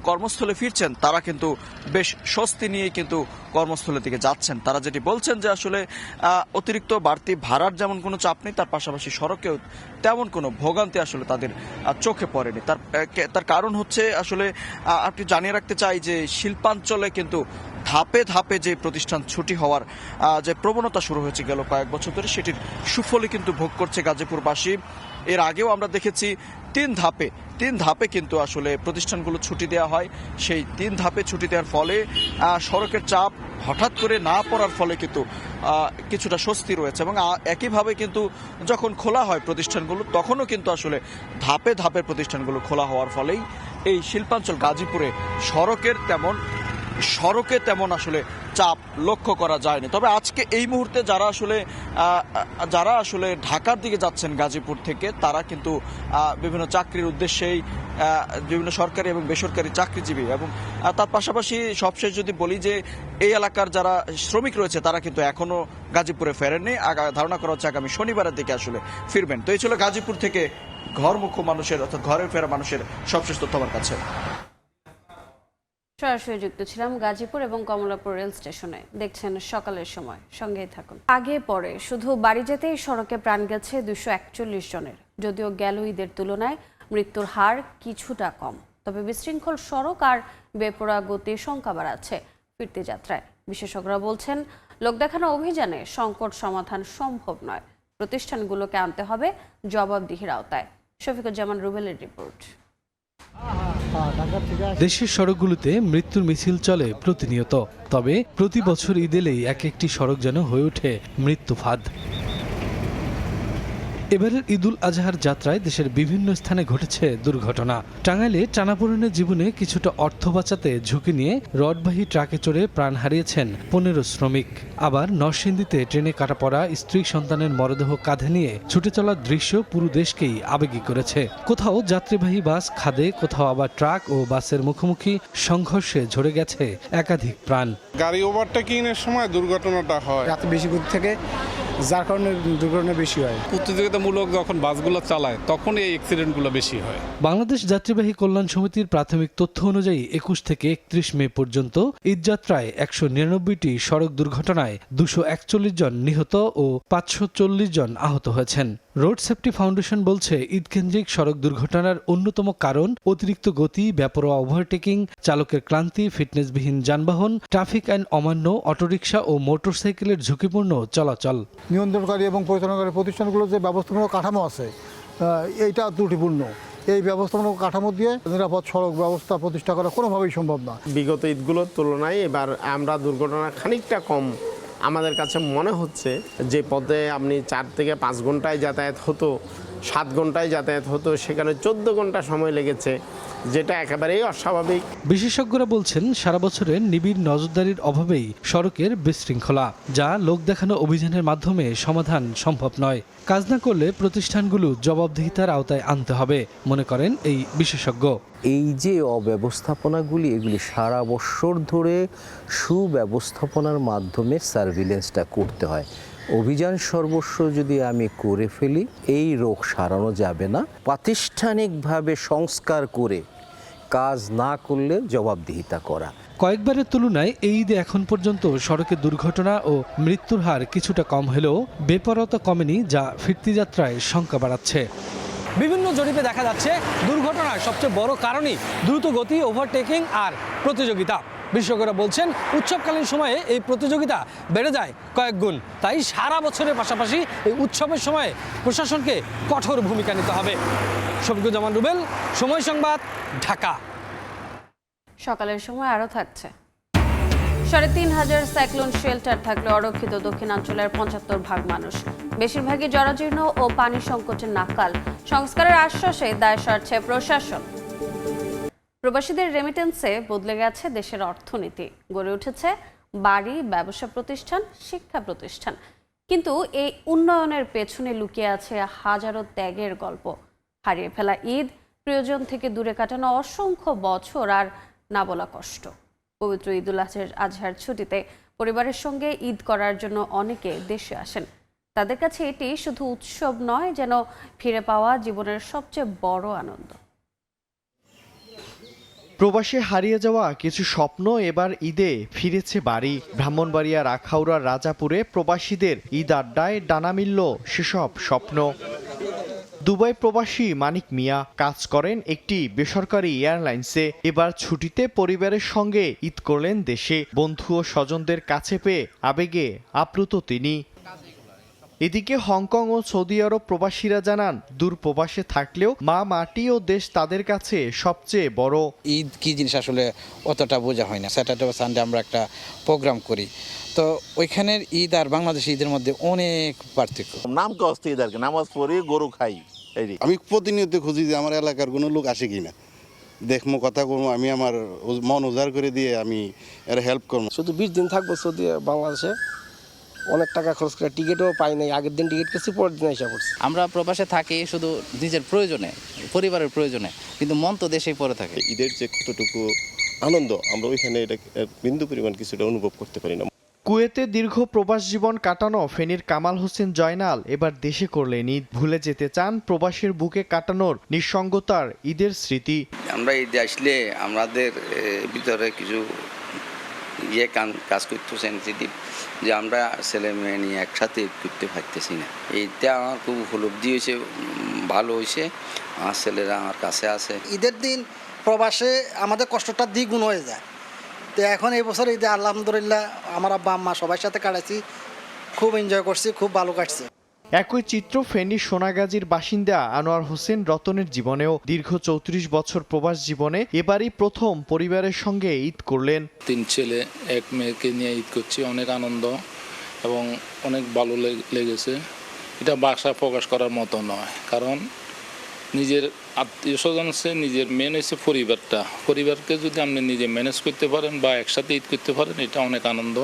কর্মস্থলে ফিরছেন তারা কিন্তু বেশ স্বস্তি নিয়ে কিন্তু কর্মস্থলের দিকে যাচ্ছেন। তারা যেটি বলছেন যে আসলে অতিরিক্ত বাড়তি ভাড়ার যেমন কোনো চাপ নেই, তার পাশাপাশি সড়কেও তেমন কোনো ভোগান্তি আসলে তাদের চোখে পড়েনি। তার কারণ হচ্ছে আসলে আপনি জানিয়ে রাখতে চাই যে শিল্পাঞ্চলে কিন্তু ধাপে ধাপে যে প্রতিষ্ঠান ছুটি হওয়ার যে প্রবণতা শুরু হয়েছে গেল কয়েক বছর ধরে, সেটির সুফলই কিন্তু ভোগ করছে গাজীপুরবাসী। এর আগেও আমরা দেখেছি তিন ধাপে কিন্তু আসলে প্রতিষ্ঠানগুলো ছুটি দেওয়া হয়। সেই 3 ধাপে ছুটি দেওয়ার ফলে সড়কের চাপ হঠাৎ করে না পড়ার ফলে কিন্তু কিছুটা স্বস্তি রয়েছে। এবং একইভাবে কিন্তু যখন খোলা হয় প্রতিষ্ঠানগুলো তখনও কিন্তু আসলে ধাপে ধাপে প্রতিষ্ঠানগুলো খোলা হওয়ার ফলেই এই শিল্পাঞ্চল গাজীপুরে সড়কে তেমন আসলে চাপ লক্ষ্য করা যায়নি। তবে আজকে এই মুহূর্তে যারা আসলে ঢাকার দিকে যাচ্ছেন গাজীপুর থেকে, তারা কিন্তু বিভিন্ন চাকরির উদ্দেশ্যেই বিভিন্ন সরকারি এবং বেসরকারি চাকরিজীবী এবং তার পাশাপাশি সবশেষ যদি বলি যে এই এলাকার যারা শ্রমিক রয়েছে তারা কিন্তু এখনো গাজীপুরে ফেরেননি। ধারণা করা হচ্ছে আগামী শনিবারের দিকে আসলে ফিরবেন। তো এই ছিল গাজীপুর থেকে ঘরমুখী মানুষের অর্থাৎ ঘরে ফেরা মানুষের সবশেষ তথ্য আমার কাছে। সরাসরি যুক্ত ছিলাম গাজীপুর এবং কমলাপুর রেল স্টেশনে। দেখছেন সকালের সময়, সঙ্গেই থাকুন। আগে পরে শুধু বাড়ি যেতেই সড়কে প্রাণ গেছে 241 জনের। যদিও গেল ঈদের তুলনায় মৃত্যুর হার কিছুটা কম, তবে বিশৃঙ্খল সড়ক আর বেপরোয়া গতির শঙ্কা বাড়াচ্ছে ফিরতি যাত্রায়। বিশেষজ্ঞরা বলছেন, লোক দেখানো অভিযানে সংকট সমাধান সম্ভব নয়, প্রতিষ্ঠানগুলোকে আনতে হবে জবাবদিহির আওতায়। শফিকুজ্জামান রুবেলের রিপোর্ট। দেশের সড়কগুলোতে মৃত্যুর মিছিল চলে প্রতিনিয়ত, তবে প্রতি বছর ঈদ এলেই এক একটি সড়ক যেন হয়ে ওঠে মৃত্যু ফাঁদ। এবারের ঈদুল আজহার যাত্রায় দেশের বিভিন্ন স্থানে ঘটেছে দুর্ঘটনা। টাঙ্গাইলে টানাপোড়েনের জীবনে কিছুটা অর্থ বাঁচাতে ঝুঁকি নিয়ে রডবাহী ট্রাকে চড়ে প্রাণ হারিয়েছেন 15 শ্রমিক। আবার নরসিংদীতে ট্রেনে কাটা পড়া স্ত্রী সন্তানের মরদেহ কাঁধে নিয়ে ছুটে চলার দৃশ্য পুরো দেশকেই আবেগী করেছে। কোথাও যাত্রীবাহী বাস খাদে, কোথাও আবার ট্রাক ও বাসের মুখোমুখি সংঘর্ষে ঝরে গেছে একাধিক প্রাণ। গাড়ি ওভারটেকিংয়ের সময় দুর্ঘটনাটা হয় এত বেশি গতি থেকে, যার কারণে দুর্ঘটনা বেশি হয়। প্রতিযোগিতামূলক যখন বাসগুলো চালায় তখন এই অ্যাক্সিডেন্টগুলো বেশি হয়। বাংলাদেশ যাত্রীবাহী কল্যাণ সমিতির প্রাথমিক তথ্য অনুযায়ী 21 থেকে 31 মে পর্যন্ত ঈদযাত্রায় 199টি সড়ক দুর্ঘটনায় 241 জন নিহত ও 540 জন আহত হয়েছেন। রোড সেফটি ফাউন্ডেশন বলছে, ঈদকেন্দ্রিক সড়ক দুর্ঘটনার অন্যতম কারণ অতিরিক্ত গতি, বেপরোয়া ওভারটেকিং, চালকের ক্লান্তি, ফিটনেসবিহীন যানবাহন, ট্রাফিক আইন অমান্য, অটোরিকশা ও মোটরসাইকেলের ঝুঁকিপূর্ণ চলাচল। নিয়ন্ত্রণকারী এবং পরিচালনাকারী প্রতিষ্ঠানগুলোর যে ব্যবস্থাপনা কাঠামো আছে, এইটা ত্রুটিপূর্ণ। এই ব্যবস্থাপনা কাঠামো দিয়ে নিরাপদ সড়ক ব্যবস্থা প্রতিষ্ঠা করা কোনোভাবেই সম্ভব না। বিগত ঈদগুলোর তুলনায় এবার আমরা দুর্ঘটনা খানিকটা কম আমাদের কাছে মনে হচ্ছে। যে পথে আপনি 4 থেকে 5 ঘন্টায় যাতায়াত হতো, 7 ঘন্টায় যাতায়াত হতো, সেখানে 14 ঘন্টা সময় লেগেছে, যেটা একেবারেই অস্বাভাবিক। বিশেষজ্ঞরা বলছেন, সারা বছরের নিবিড় নজরদারির অভাবেই সড়কের বিশৃঙ্খলা, যা লোক দেখানো অভিযানের মাধ্যমে সমাধান সম্ভব নয়। কাজ না করলে প্রতিষ্ঠানগুলো জবাবদিহিতার আওতায় আনতে হবে, মনে করেন এই বিশেষজ্ঞ। এই যে অব্যবস্থাপনাগুলি, এগুলি সারা বছর ধরে সুব্যবস্থাপনার মাধ্যমে সার্ভিলেন্সটা করতে হয়। অভিযান সর্বস্ব যদি আমি করে ফেলি, এই রোগ সারানো যাবে না। প্রাতিষ্ঠানিকভাবে সংস্কার করে কাজ না করলে জবাবদিহিতা করা। কয়েকবারের তুলনায় এই ঈদে এখন পর্যন্ত সড়কে দুর্ঘটনা ও মৃত্যুর হার কিছুটা কম হলেও বেপরোয়াতা কমেনি, যা ফিরতি যাত্রায় শঙ্কা বাড়াচ্ছে। বিভিন্ন জরিপে দেখা যাচ্ছে দুর্ঘটনার সবচেয়ে বড় কারণই দ্রুত গতি, ওভারটেকিং আর প্রতিযোগিতা। বিশেষজ্ঞরা বলছেন, উৎসবকালীন সময়ে এই প্রতিযোগিতা বেড়ে যায় কয়েক গুণ। তাই সারা বছরের পাশাপাশি এই উৎসবের সময়ে প্রশাসনকে কঠোর ভূমিকা নিতে হবে। শফিকুজ্জামান রুবেল, সময় সংবাদ, ঢাকা। সকালের সময় আরও থাকছে। 3,500 সাইক্লোন শেল্টার থাকলে অরক্ষিত দক্ষিণাঞ্চলের 75% মানুষ, বেশিরভাগই জরাজীর্ণ ও পানি সংকটের নাকাল। সংস্কারের আশ্বাসে দায় সারছে প্রশাসন। প্রবাসীদের রেমিটেন্সে বদলে গেছে দেশের অর্থনীতি, গড়ে উঠেছে বাড়ি, ব্যবসা প্রতিষ্ঠান, শিক্ষা প্রতিষ্ঠান। কিন্তু এই উন্নয়নের পেছনে লুকিয়ে আছে হাজারো ত্যাগের গল্প। হারিয়ে ফেলা ঈদ, প্রিয়জন থেকে দূরে কাটানো অসংখ্য বছর আর না বলা কষ্ট। পবিত্র ঈদুল আজহার ছুটিতে পরিবারের সঙ্গে ঈদ করার জন্য অনেকে দেশে আসেন। তাদের কাছে এটি শুধু উৎসব নয়, যেন ফিরে পাওয়া জীবনের সবচেয়ে বড় আনন্দ। প্রবাসে হারিয়ে যাওয়া কিছু স্বপ্ন এবার ঈদে ফিরেছে বাড়ি। ব্রাহ্মণবাড়িয়ার আখাউড়ার রাজাপুরে প্রবাসীদের ঈদ আড্ডায় ডানা মিলল সেসব স্বপ্ন। দুবাই প্রবাসী মানিক মিয়া কাজ করেন একটি বেসরকারি এয়ারলাইন্সে। এবার ছুটিতে পরিবারের সঙ্গে ঈদ করলেন দেশে। বন্ধু ও স্বজনদের কাছে পেয়ে আবেগে আপ্লুত তিনি। এদিকে হংকং ও সৌদি আরব প্রবাসীরা জানান, দূর প্রবাসে থাকলেও মা মাটি ও দেশ তাদের কাছে সবচেয়ে বড়। ঈদ কি জিনিস আসলে অতটা বোঝা হয় না। স্যাটারডে বা সানডে আমরা একটা প্রোগ্রাম করি, তো ওইখানের ঈদ আর বাংলাদেশ ঈদের মধ্যে অনেক পার্থক্য। নাম কষ্ট ঈদ আর কি, নামাজ পড়ি গরু খাই। আমি প্রতিনিয়ত খুঁজি যে আমার এলাকার কোনো লোক আসে কিনা, দেখবো, কথা করবো, আমি আমার মন উজাড় করে দিয়ে আমি এর হেল্প করবো। শুধু 20 দিন থাকবো সৌদি বাংলাদেশে, অনেক টাকা খরচ করে টিকিটও পাই নাই। আগের দিন টিকিট করছি, পরের দিন এসে পড়ছি। আমরা প্রবাসে থাকি শুধু নিজের প্রয়োজনে, পরিবারের প্রয়োজনে, কিন্তু মন তো দেশেই পড়ে থাকে। ঈদের যে কতটুকু আনন্দ আমরা ওইখানে এটা বিন্দু পরিমাণ কিছুটা অনুভব করতে পারি না। কুয়েতে দীর্ঘ প্রবাস জীবন কাটানো ফেনীর কামাল হোসেন জয়নাল এবার দেশে করলেন ঈদ। ভুলে যেতে চান প্রবাসের বুকে কাটানোর নিঃসঙ্গতার ঈদের স্মৃতি। আমরা ঈদে আসলে আমাদের ভিতরে কিছু কাজ করতে সেন্সিটিভ, যে আমরা ছেলে মেয়ে নিয়ে একসাথে ঈদ করতে পারতেছি না। এইটা আমার খুব উপলব্ধি হয়েছে, ভালো হয়েছে। আমার ছেলেরা আমার কাছে আছে। ঈদের দিন প্রবাসে আমাদের কষ্টটা দ্বিগুণ হয়ে যায়। তো এখন এই বছর ঈদে আলহামদুলিল্লাহ আমার আব্বা আম্মা সবার সাথে কাটাচ্ছি, খুব এনজয় করছি, খুব ভালো কাটছে। একই চিত্র ফেনীর সোনাগাজীর বাসিন্দা আনোয়ার হোসেন রতনের জীবনেও। দীর্ঘ 34 বছর প্রবাস জীবনে এবারই প্রথম পরিবারের সঙ্গে ঈদ করলেন। 3 ছেলে 1 মেয়েকে নিয়ে ঈদ করছি, অনেক আনন্দ এবং অনেক ভালো লেগেছে। এটা ভাষা প্রকাশ করার মতো নয়, কারণ নিজের আত্মীয় স্বজন আছে, নিজের মেন হচ্ছে পরিবারকে যদি আপনি নিজে ম্যানেজ করতে পারেন বা একসাথে ঈদ করতে পারেন, এটা অনেক আনন্দ।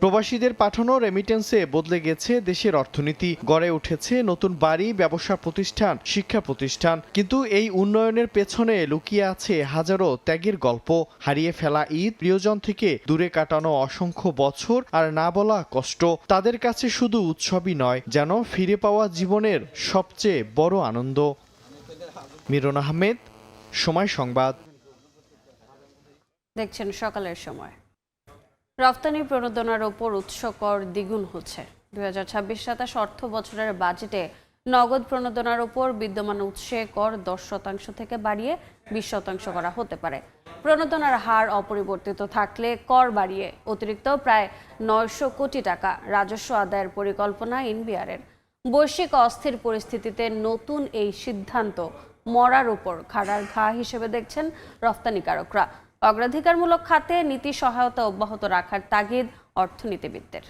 প্রবাসীদের পাঠানো রেমিটেন্সে বদলে গেছে দেশের অর্থনীতি। গড়ে উঠেছে নতুন বাড়ি, ব্যবসা প্রতিষ্ঠান, শিক্ষা প্রতিষ্ঠান। কিন্তু এই উন্নয়নের পেছনে লুকিয়ে আছে হাজারো ত্যাগের গল্প। হারিয়ে ফেলা ঈদ, প্রিয়জন থেকে দূরে কাটানো অসংখ্য বছর, আর না বলা কষ্ট। তাদের কাছে শুধু উৎসবই নয়, যেন ফিরে পাওয়া জীবনের সবচেয়ে বড় আনন্দ। মিরন আহমেদ, সময় সংবাদ। দেখছেন সকালের সময়। রফতানি প্রণোদনার ওপর উৎস কর দ্বিগুণ হচ্ছে। 2026-27 অর্থ বছরের বাজেটে নগদ প্রণোদনার ওপর বিদ্যমান উৎসে কর 10% থেকে বাড়িয়ে 20% করা হতে পারে। প্রণোদনার হার অপরিবর্তিত থাকলে কর বাড়িয়ে অতিরিক্ত প্রায় 900 কোটি টাকা রাজস্ব আদায়ের পরিকল্পনা এনবিআরের। বৈশ্বিক অস্থির পরিস্থিতিতে নতুন এই সিদ্ধান্ত মরার উপর খাড়ার ঘা হিসেবে দেখছেন রফতানিকারকরা। অগ্রাধিকারমূলক খাতে নীতি সহায়তা অব্যাহত রাখার তাগিদ অর্থনীতিবিদদের।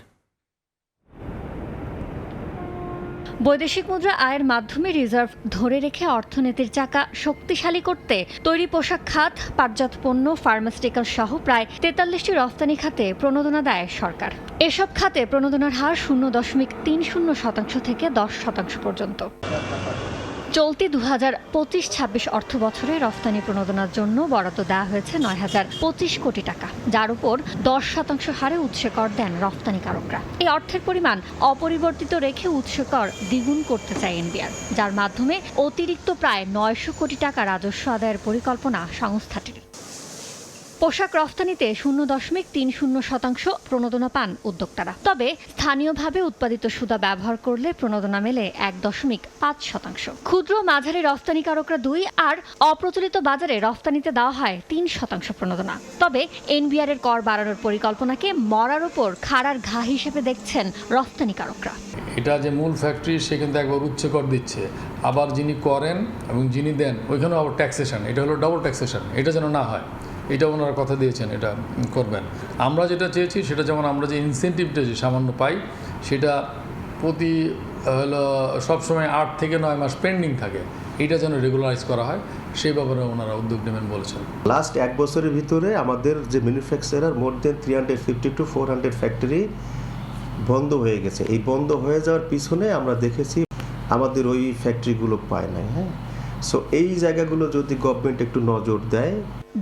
বৈদেশিক মুদ্রা আয়ের মাধ্যমে রিজার্ভ ধরে রেখে অর্থনীতির চাকা শক্তিশালী করতে তৈরি পোশাক খাত, পাটজাত পণ্য, ফার্মাসিউটিক্যাল সহ প্রায় 43টি রফতানি খাতে প্রণোদনা দেয় সরকার। এসব খাতে প্রণোদনার হার 0.30% থেকে 10% পর্যন্ত। চলতি 2025-26 অর্থ বছরে রফতানি প্রণোদনার জন্য বরাদ্দ দেওয়া হয়েছে 9,025 কোটি টাকা, যার উপর 10% হারে উৎসে কর দেন রফতানিকারকরা। এই অর্থের পরিমাণ অপরিবর্তিত রেখে উৎসে কর দ্বিগুণ করতে চায় এনবিআর, যার মাধ্যমে অতিরিক্ত প্রায় 900 কোটি টাকা রাজস্ব আদায়ের পরিকল্পনা সংস্থাটির। পোশাক রফতানিতে 0.30% প্রণোদনা পান উদ্যোক্তারা। তবে স্থানীয়ভাবে উৎপাদিত সুতা ব্যবহার করলে প্রণোদনা মেলে 1.5%। ক্ষুদ্র মাঝারি রফতানিকারকরা 2 আর অপ্রচলিত বাজারে রফতানিতে দেওয়া হয় 3% প্রণোদনা। তবে এনবিআর এর কর বাড়ানোর পরিকল্পনাকে মরার উপর খাড়ার ঘা হিসেবে দেখছেন রফতানিকারকরা। এটা যে মূল ফ্যাক্টরি, সে কিন্তু একবার উচ্চ কর দিচ্ছে, আবার যিনি করেন এবং যিনি দেন ওইখানেও আবার ট্যাক্সেশন। এটা হলো ডাবল ট্যাক্সেশন, এটা যেন না হয়, এটা ওনারা কথা দিয়েছেন, এটা করবেন। আমরা যেটা চেয়েছি সেটা যেমন আমরা যে ইনসেন্টিভটা যে সামান্য পাই, সেটা প্রতি হলো সবসময় 8 থেকে 9 মাস পেন্ডিং থাকে, এটা যেন রেগুলারাইজ করা হয়, সেই ব্যাপারে ওনারা উদ্যোগ নেবেন বলেছেন। লাস্ট 1 বছরের ভিতরে আমাদের যে manufacturer more than 350 to 400 factory বন্ধ হয়ে গেছে। এই বন্ধ হয়ে যাওয়ার পিছনে আমরা দেখেছি আমাদের ওই ফ্যাক্টরিগুলো পায় নাই। হ্যাঁ, সো এই জায়গাগুলো যদি গভর্নমেন্ট একটু নজর দেয়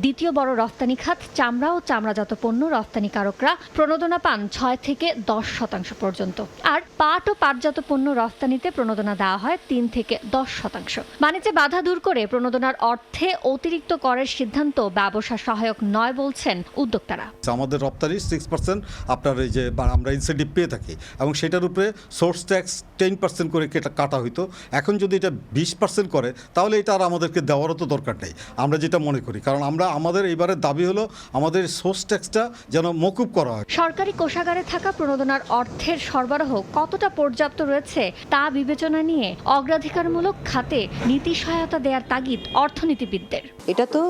দ্বিতীয় বড় রফতানি খাত চামড়া ও চামড়াজাত পণ্য রফতানিকারকরা প্রণোদনা পান 6 থেকে 10% পর্যন্ত, আর পাট ও পাটজাত পণ্য রফতানিতে প্রণোদনা দেওয়া হয় 3 থেকে 10%। বাণিজ্যে বাধা দূর করে প্রণোদনার অর্থে অতিরিক্ত করের সিদ্ধান্ত ব্যবসা সহায়ক নয় বলছেন উদ্যোক্তারা। আমাদের রপ্তানি 6% আপনার এই যে আমরা ইনসেন্টিভ পেয়ে থাকি, এবং সেটার উপরে সোর্স ট্যাক্স 10% করে কাটা হইতো। এখন যদি এটা 20% করে তাহলে এটা আর আমাদেরকে দেওয়ারও তো দরকার নেই, আমরা যেটা মনে করি। কারণ আমাদের এবারের দাবি হলো আমাদের সোর্স ট্যাক্সটা যেন মকুব করা হয়। সরকারি কোষাগারে থাকা প্রণোদনার অর্থের সরবরাহ কতটা পর্যাপ্ত রয়েছে তা বিবেচনা নিয়ে অগ্রাধিকারমূলক খাতে নীতি সহায়তা দেওয়ার তাগিদ অর্থনীতিবিদদের। এটা তো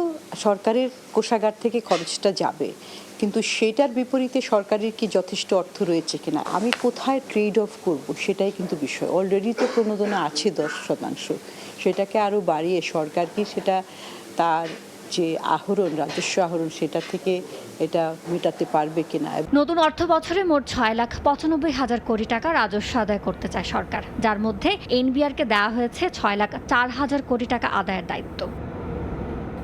সরকারের কোষাগার থেকে খরচটা যাবে, কিন্তু সেটার বিপরীতে সরকারের কি যথেষ্ট অর্থ রয়েছে কিনা, আমি কোথায় ট্রেড অফ করব সেটাই কিন্তু বিষয়। অলরেডি তো প্রণোদনা আছে 10%, সেটাকে আরও বাড়িয়ে সরকার কি সেটা তার যে আহরণ, রাজস্ব আহরণ, সেটা থেকে এটা মেটাতে পারবে কিনা। নতুন অর্থ বছরে মোট 6,95,000 কোটি টাকা রাজস্ব আদায় করতে চায় সরকার, যার মধ্যে এনবিআরকে দেওয়া হয়েছে 6,04,000 কোটি টাকা আদায়ের দায়িত্ব।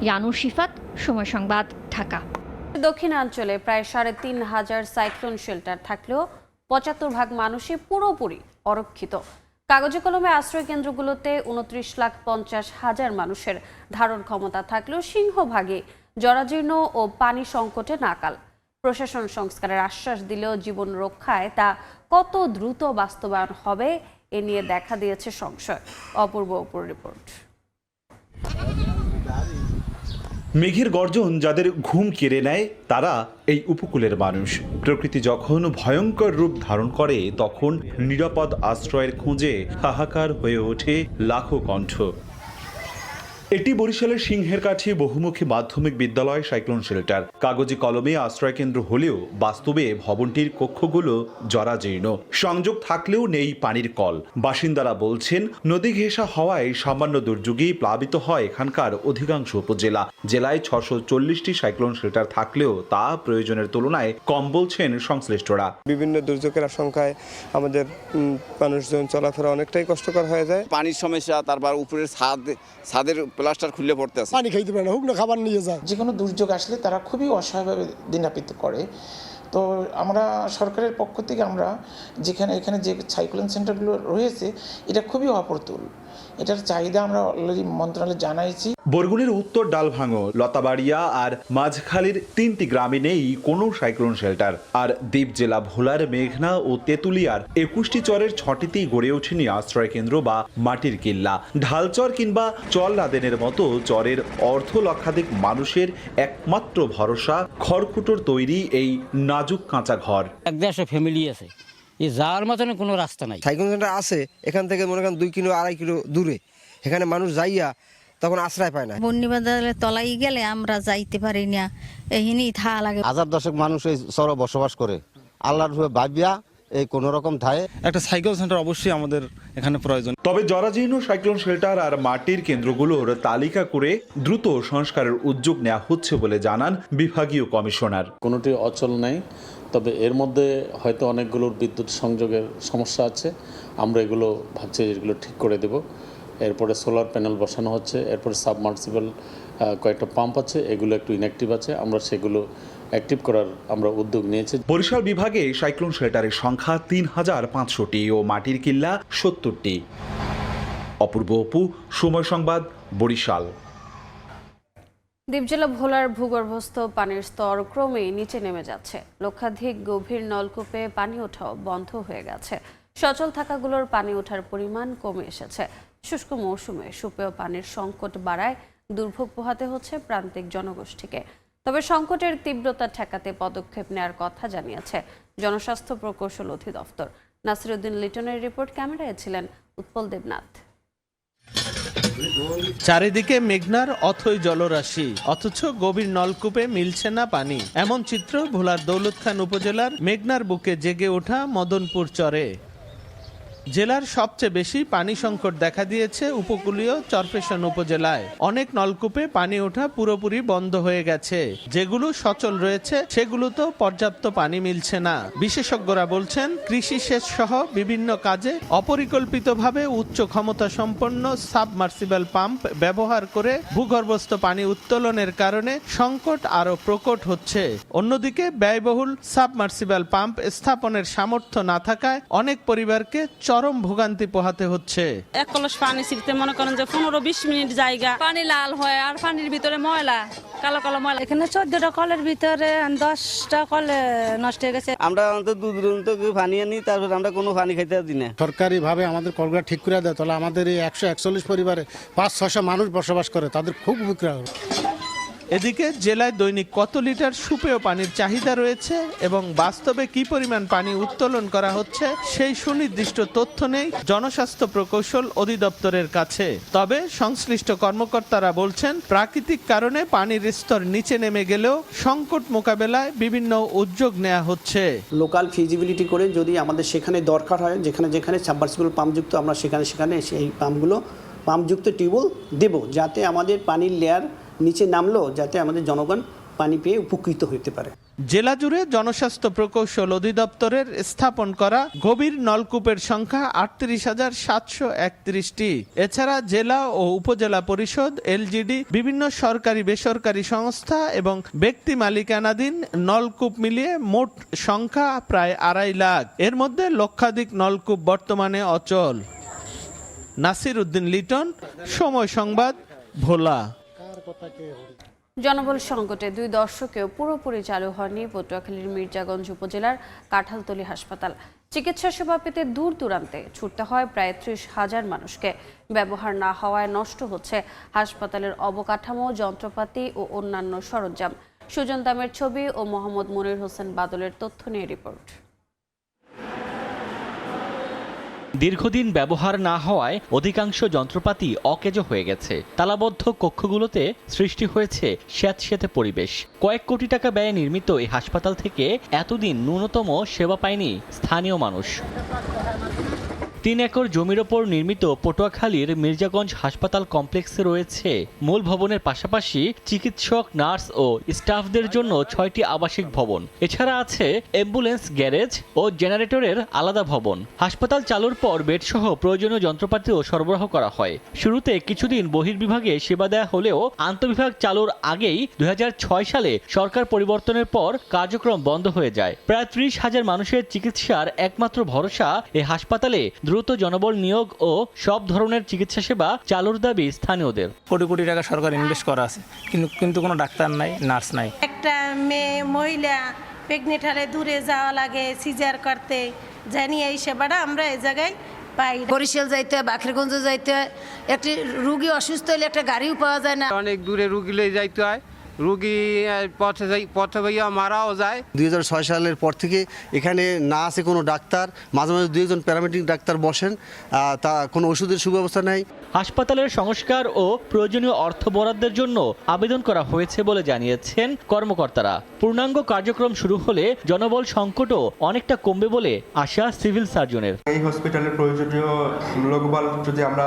ইয়ানুর শিফাত, সময় সংবাদ, ঢাকা। দক্ষিণাঞ্চলে প্রায় 3,500 সাইক্লোন শেল্টার থাকলেও 75% মানুষই পুরোপুরি অরক্ষিত। কাগজে কলমে আশ্রয় কেন্দ্রগুলোতে 29,50,000 মানুষের ধারণ ক্ষমতা থাকলেও সিংহভাগই জরাজীর্ণ ও পানি সংকটে নাকাল। প্রশাসন সংস্কারের আশ্বাস দিলেও জীবন রক্ষায় তা কত দ্রুত বাস্তবায়ন হবে এ নিয়ে দেখা দিয়েছে সংশয়। অপূর্ব রিপোর্ট। মেঘের গর্জন যাদের ঘুম কেড়ে নেয় তারা এই উপকূলের মানুষ। প্রকৃতি যখন ভয়ঙ্কর রূপ ধারণ করে তখন নিরাপদ আশ্রয়ের খোঁজে হাহাকার হয়ে ওঠে লাখো কণ্ঠ। এটি বরিশালের সিংহের কাছে বহুমুখী মাধ্যমিক বিদ্যালয় সাইক্লোন শেল্টার। কাগজে কলমে আশ্রয় কেন্দ্র হলেও বাস্তবে ভবনটির কক্ষগুলো জরাজীর্ণ, সংযোগ থাকলেও নেই পানির কল। বাসিন্দারা বলছেন নদী ঘেঁষা হওয়ায় সামান্য দুর্যোগেই প্লাবিত হয় এখানকার অধিকাংশ উপজেলা। জেলায় 640টি সাইক্লোন শেল্টার থাকলেও তা প্রয়োজনের তুলনায় কম বলছেন সংশ্লিষ্টরা। বিভিন্ন দুর্যোগের আশঙ্কায় আমাদের মানুষজন চলাফেরা অনেকটাই কষ্টকর হয়ে যায়। পানির সমস্যা, তারপর উপরের ছাদের প্লাস্টার খুলে পড়তে আছে, পানি খাইতে পারে না, হুক না খাবার নিয়ে যায়। যে কোনো দুর্যোগ আসলে তারা খুবই অসহায়ভাবে দিনাপিত করে। তো আমরা সরকারের পক্ষ থেকে আমরা এখানে যে সাইক্লোন সেন্টারগুলো রয়েছে এটা খুবই অপ্রতুল, এটার চাহিদা আমরা অলরেডি মন্ত্রণালয়ে জানাইছি। বরগুনের উত্তর ডালভাঙো, লতাবাড়িয়া আর মাঝখালীর 3টি গ্রামে নেই কোনো সাইক্লোন শেল্টার। আর দ্বীপ জেলা ভোলার মেঘনা ও তেঁতুলিয়ার 21টি চরের 6টিতেই গড়ে ওঠেনি আশ্রয় কেন্দ্র বা মাটির কিল্লা। ঢালচর কিংবা চরলাদেনের মতো চরের অর্ধ লক্ষাধিক মানুষের একমাত্র ভরসা খড়কুটোর তৈরি এই নাজুক কাঁচা ঘর। 150 ফ্যামিলি আছে, এই যাওয়ার মতন কোনো রাস্তা নাই। সাইক্লোন সেন্টার আছে এখান থেকে মনে করেন 2 কিলো 2.5 কিলো দূরে, এখানে মানুষ যাইয়া তখন আশ্রয় পায় না। বন্যি বাজারে তলাই গেলে আমরা যাইতে পারি না, এহিনি থা লাগে। 1000 মানুষ এই চরে বসবাস করে, আল্লাহর রূপে ভাবিয়া এই কোন রকম ঠায় একটা সাইক্লোন সেন্টার অবশ্যই আমাদের এখানে প্রয়োজন। তবে জরাজীর্ণ সাইক্লোন শেল্টার আর মাটির কেন্দ্রগুলোর তালিকা করে দ্রুত সংস্কারের উদ্যোগ নেওয়া হচ্ছে বলে জানান বিভাগীয় কমিশনার। কোনোটি অচল নেই, তবে এর মধ্যে হয়তো অনেকগুলোর বিদ্যুৎ সংযোগের সমস্যা আছে। আমরা এগুলো ভাবছি এগুলো ঠিক করে দেব। এরপরে সোলার প্যানেল বসানো হচ্ছে, এরপরে সাবমার্সিবল কয়েকটা পাম্প আছে, এগুলো একটু ইনঅ্যাক্টিভ আছে, আমরা সেগুলো অ্যাক্টিভ করার আমরা উদ্যোগ নিয়েছি। বরিশাল বিভাগে সাইক্লোন শেল্টারের সংখ্যা 3,500টি ও মাটির কিল্লা 70টি। অপূর্ব, সময় সংবাদ, বরিশাল। দ্বীপ জেলা ভোলার ভূগর্ভস্থ পানির স্তর ক্রমেই নিচে নেমে যাচ্ছে। লক্ষাধিক গভীর নলকূপে পানি ওঠাও বন্ধ হয়ে গেছে। সচল থাকাগুলোর পানি ওঠার পরিমাণ কমে এসেছে। শুষ্ক মৌসুমে সুপেয় পানির সংকট বাড়ায় দুর্ভোগ পোহাতে হচ্ছে প্রান্তিক জনগোষ্ঠীকে। তবে সংকটের তীব্রতা ঠেকাতে পদক্ষেপ নেওয়ার কথা জানিয়েছে জনস্বাস্থ্য প্রকৌশল অধিদপ্তর। নাসিরউদ্দিন লিটনের রিপোর্ট, ক্যামেরায় ছিলেন উৎপল দেবনাথ। চারিদিকে মেঘনার অথই জলরাশি, অথচ গভীর নলকূপে মিলছে না পানি। এমন চিত্র ভোলার দৌলতখান উপজেলার মেঘনার বুকে জেগে ওঠা মদনপুর চরে। জেলার সবচেয়ে বেশি পানি সংকট দেখা দিয়েছে উপকূলীয় চরফ্যাশন উপজেলায়। অনেক নলকূপে পানি ওঠা পুরোপুরি বন্ধ হয়ে গেছে, যেগুলো সচল রয়েছে সেগুলোতেও পর্যাপ্ত পানি মিলছে না। বিশেষজ্ঞরা বলছেন, কৃষি সেচ সহ বিভিন্ন কাজে অপরিকল্পিতভাবে উচ্চ ক্ষমতা সম্পন্ন সাবমার্সিবল পাম্প ব্যবহার করে ভূগর্ভস্থ পানি উত্তোলনের কারণে সংকট আরো প্রকট হচ্ছে। অন্যদিকে ব্যয়বহুল সাবমার্সিবল পাম্প স্থাপনের সামর্থ্য না থাকায় অনেক পরিবারকে চরম ভোগান্তি পোহাতে হচ্ছে। এক কলস পানি ছিঁড়তে মনে করেন যে 15-20 মিনিট জায়গা, পানি লাল হয় আর পানির ভিতরে ময়লা, কালো কালো ময়লা। এখানে 14টা কলের ভিতরে 10টা কলে নষ্ট হয়ে গেছে। আমরা অন্তত দূর পানি আনি, তারপর আমরা কোনো পানি খাইতে দিই না। সরকারিভাবে আমাদের কলগুলো ঠিক করে দেয়, তাহলে আমাদের এই 141 পরিবারে 500-600 মানুষ বসবাস করে, তাদের খুব উপকার হবে। এদিকে জেলায় দৈনিক কত লিটার সুপেয় পানির চাহিদা রয়েছে এবং বাস্তবে কি পরিমাণ পানি উত্তোলন করা হচ্ছে সেই সুনির্দিষ্ট তথ্য নেই জনস্বাস্থ্য প্রকৌশল অধিদপ্তরের কাছে। তবে সংশ্লিষ্ট কর্মকর্তারা বলছেন, প্রাকৃতিক কারণে পানির স্তর নিচে নেমে গেলেও সংকট মোকাবেলায় বিভিন্ন উদ্যোগ নেওয়া হচ্ছে। লোকাল ফিজিবিলিটি করে যদি আমাদের সেখানে দরকার হয়, যেখানে যেখানে সাবমার্সিবল পাম্পযুক্ত, আমরা সেখানে সেখানে সেই পাম্পযুক্ত টিউবওয়েল দেব, যাতে আমাদের পানির লেয়ার নিচে নামলো, যাতে আমাদের জনগণ পানি পেয়ে উপকৃত হতে পারে। জেলা জুড়ে জনস্বাস্থ্য প্রকৌশল অধিদপ্তরের স্থাপন করা গভীর নলকূপের সংখ্যা 38,731টি। এছাড়া জেলা ও উপজেলা পরিষদ, এলজিডি, বিভিন্ন সরকারি বেসরকারি সংস্থা এবং ব্যক্তি মালিকানাধীন নলকূপ মিলিয়ে মোট সংখ্যা প্রায় 2.5 লাখ। এর মধ্যে লক্ষাধিক নলকূপ বর্তমানে অচল। নাসির উদ্দিন লিটন, সময় সংবাদ, ভোলা। জনবল সংকটে 2 দশকেও পুরোপুরি চালু হয়নি পটুয়াখালীর মির্জাগঞ্জ উপজেলার কাঁঠালতলী হাসপাতাল। চিকিৎসা সেবা পেতে দূর দূরান্তে ছুটতে হয় প্রায় 30,000 মানুষকে। ব্যবহার না হওয়ায় নষ্ট হচ্ছে হাসপাতালের অবকাঠামো, যন্ত্রপাতি ও অন্যান্য সরঞ্জাম। সুজন দামের ছবি ও মোহাম্মদ মনির হোসেন বাদলের তথ্য নিয়ে রিপোর্ট। দীর্ঘদিন ব্যবহার না হওয়ায় অধিকাংশ যন্ত্রপাতি অকেজো হয়ে গেছে। তালাবদ্ধ কক্ষগুলোতে সৃষ্টি হয়েছে স্যাঁতসেঁতে পরিবেশ। কয়েক কোটি টাকা ব্যয়ে নির্মিত এই হাসপাতাল থেকে এতদিন ন্যূনতম সেবা পায়নি স্থানীয় মানুষ। 3 একর জমির ওপর নির্মিত পটুয়াখালীর মির্জাগঞ্জ হাসপাতাল কমপ্লেক্সে রয়েছে মূল ভবনের পাশাপাশি চিকিৎসক, নার্স ও স্টাফদের জন্য 6টি আবাসিক ভবন। এছাড়া আছে অ্যাম্বুলেন্স, গ্যারেজ ও জেনারেটরের আলাদা ভবন। হাসপাতাল চালুর পর বেডসহ প্রয়োজনীয় যন্ত্রপাতিও সরবরাহ করা হয়। শুরুতে কিছুদিন বহির্বিভাগে সেবা দেয়া হলেও আন্তঃবিভাগ চালুর আগেই 2006 সালে সরকার পরিবর্তনের পর কার্যক্রম বন্ধ হয়ে যায়। প্রায় 30,000 মানুষের চিকিৎসার একমাত্র ভরসা এই হাসপাতালে দ্রুত জনবল নিয়োগ ও সব ধরনের চিকিৎসা সেবা চালুর দাবি স্থানীয়দের। কোটি কোটি টাকা সরকার ইনভেস্ট করা আছে, কিন্তু কোনো ডাক্তার নাই, নার্স নাই। একটা মেয়ে মহিলা প্রেগনেন্ট হলে দূরে যাওয়া লাগে সিজার করতে, জানি এই সেবাটা আমরা এই জায়গায় পাই। বরিশাল যাইতে হয়, বাখেরগঞ্জ যাইতে হয়, একটি রুগী অসুস্থ হলে একটা গাড়িও পাওয়া যায় না। অনেক দূরে রুগী লয়ে যাইতে হয়, রুগী পথে ভাইয়া মারাও যায়। 2006 সালের পর থেকে এখানে না আছে কোনো ডাক্তার, মাঝে মাঝে 2 জন প্যারামেডিক ডাক্তার বসেন, তা কোনো ওষুধের সুব্যবস্থা নেই। হাসপাতালের সংস্কার ও প্রয়োজনীয় অর্থ বরাদ্দের জন্য আবেদন করা হয়েছে বলে জানিয়েছেন কর্মকর্তারা। পূর্ণাঙ্গ কার্যক্রম শুরু হলে জনবল সংকটও অনেকটা কমবে বলে আশা সিভিল সার্জনের। এই হসপিটালের প্রয়োজনীয় লোকবল যদি আমরা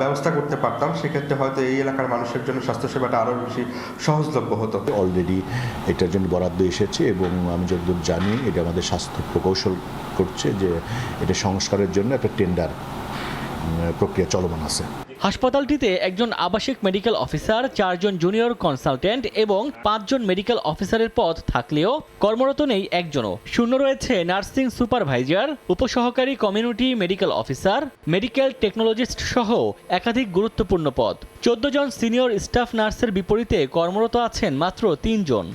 ব্যবস্থা করতে পারতাম, সেক্ষেত্রে হয়তো এই এলাকার মানুষের জন্য স্বাস্থ্যসেবাটা আরও বেশি সহজলভ্য হতো। অলরেডি এটার জন্য বরাদ্দ এসেছে এবং আমি যতদূর জানি এটা আমাদের স্বাস্থ্য প্রকৌশল করছে যে এটা সংস্কারের জন্য একটা টেন্ডার প্রক্রিয়া চলমান আছে। হাসপাতালটিতে একজন আবাসিক মেডিকেল অফিসার, 4 জন জুনিয়র কনসালটেন্ট এবং 5 জন মেডিকেল অফিসারের পদ থাকলেও কর্মরত নেই একজনও। শূন্য রয়েছে নার্সিং সুপারভাইজার, উপসহকারী community medical officer, medical technologist সহ একাধিক গুরুত্বপূর্ণ পদ। 14 জন সিনিয়র স্টাফ নার্সের বিপরীতে কর্মরত আছেন মাত্র 3 জন।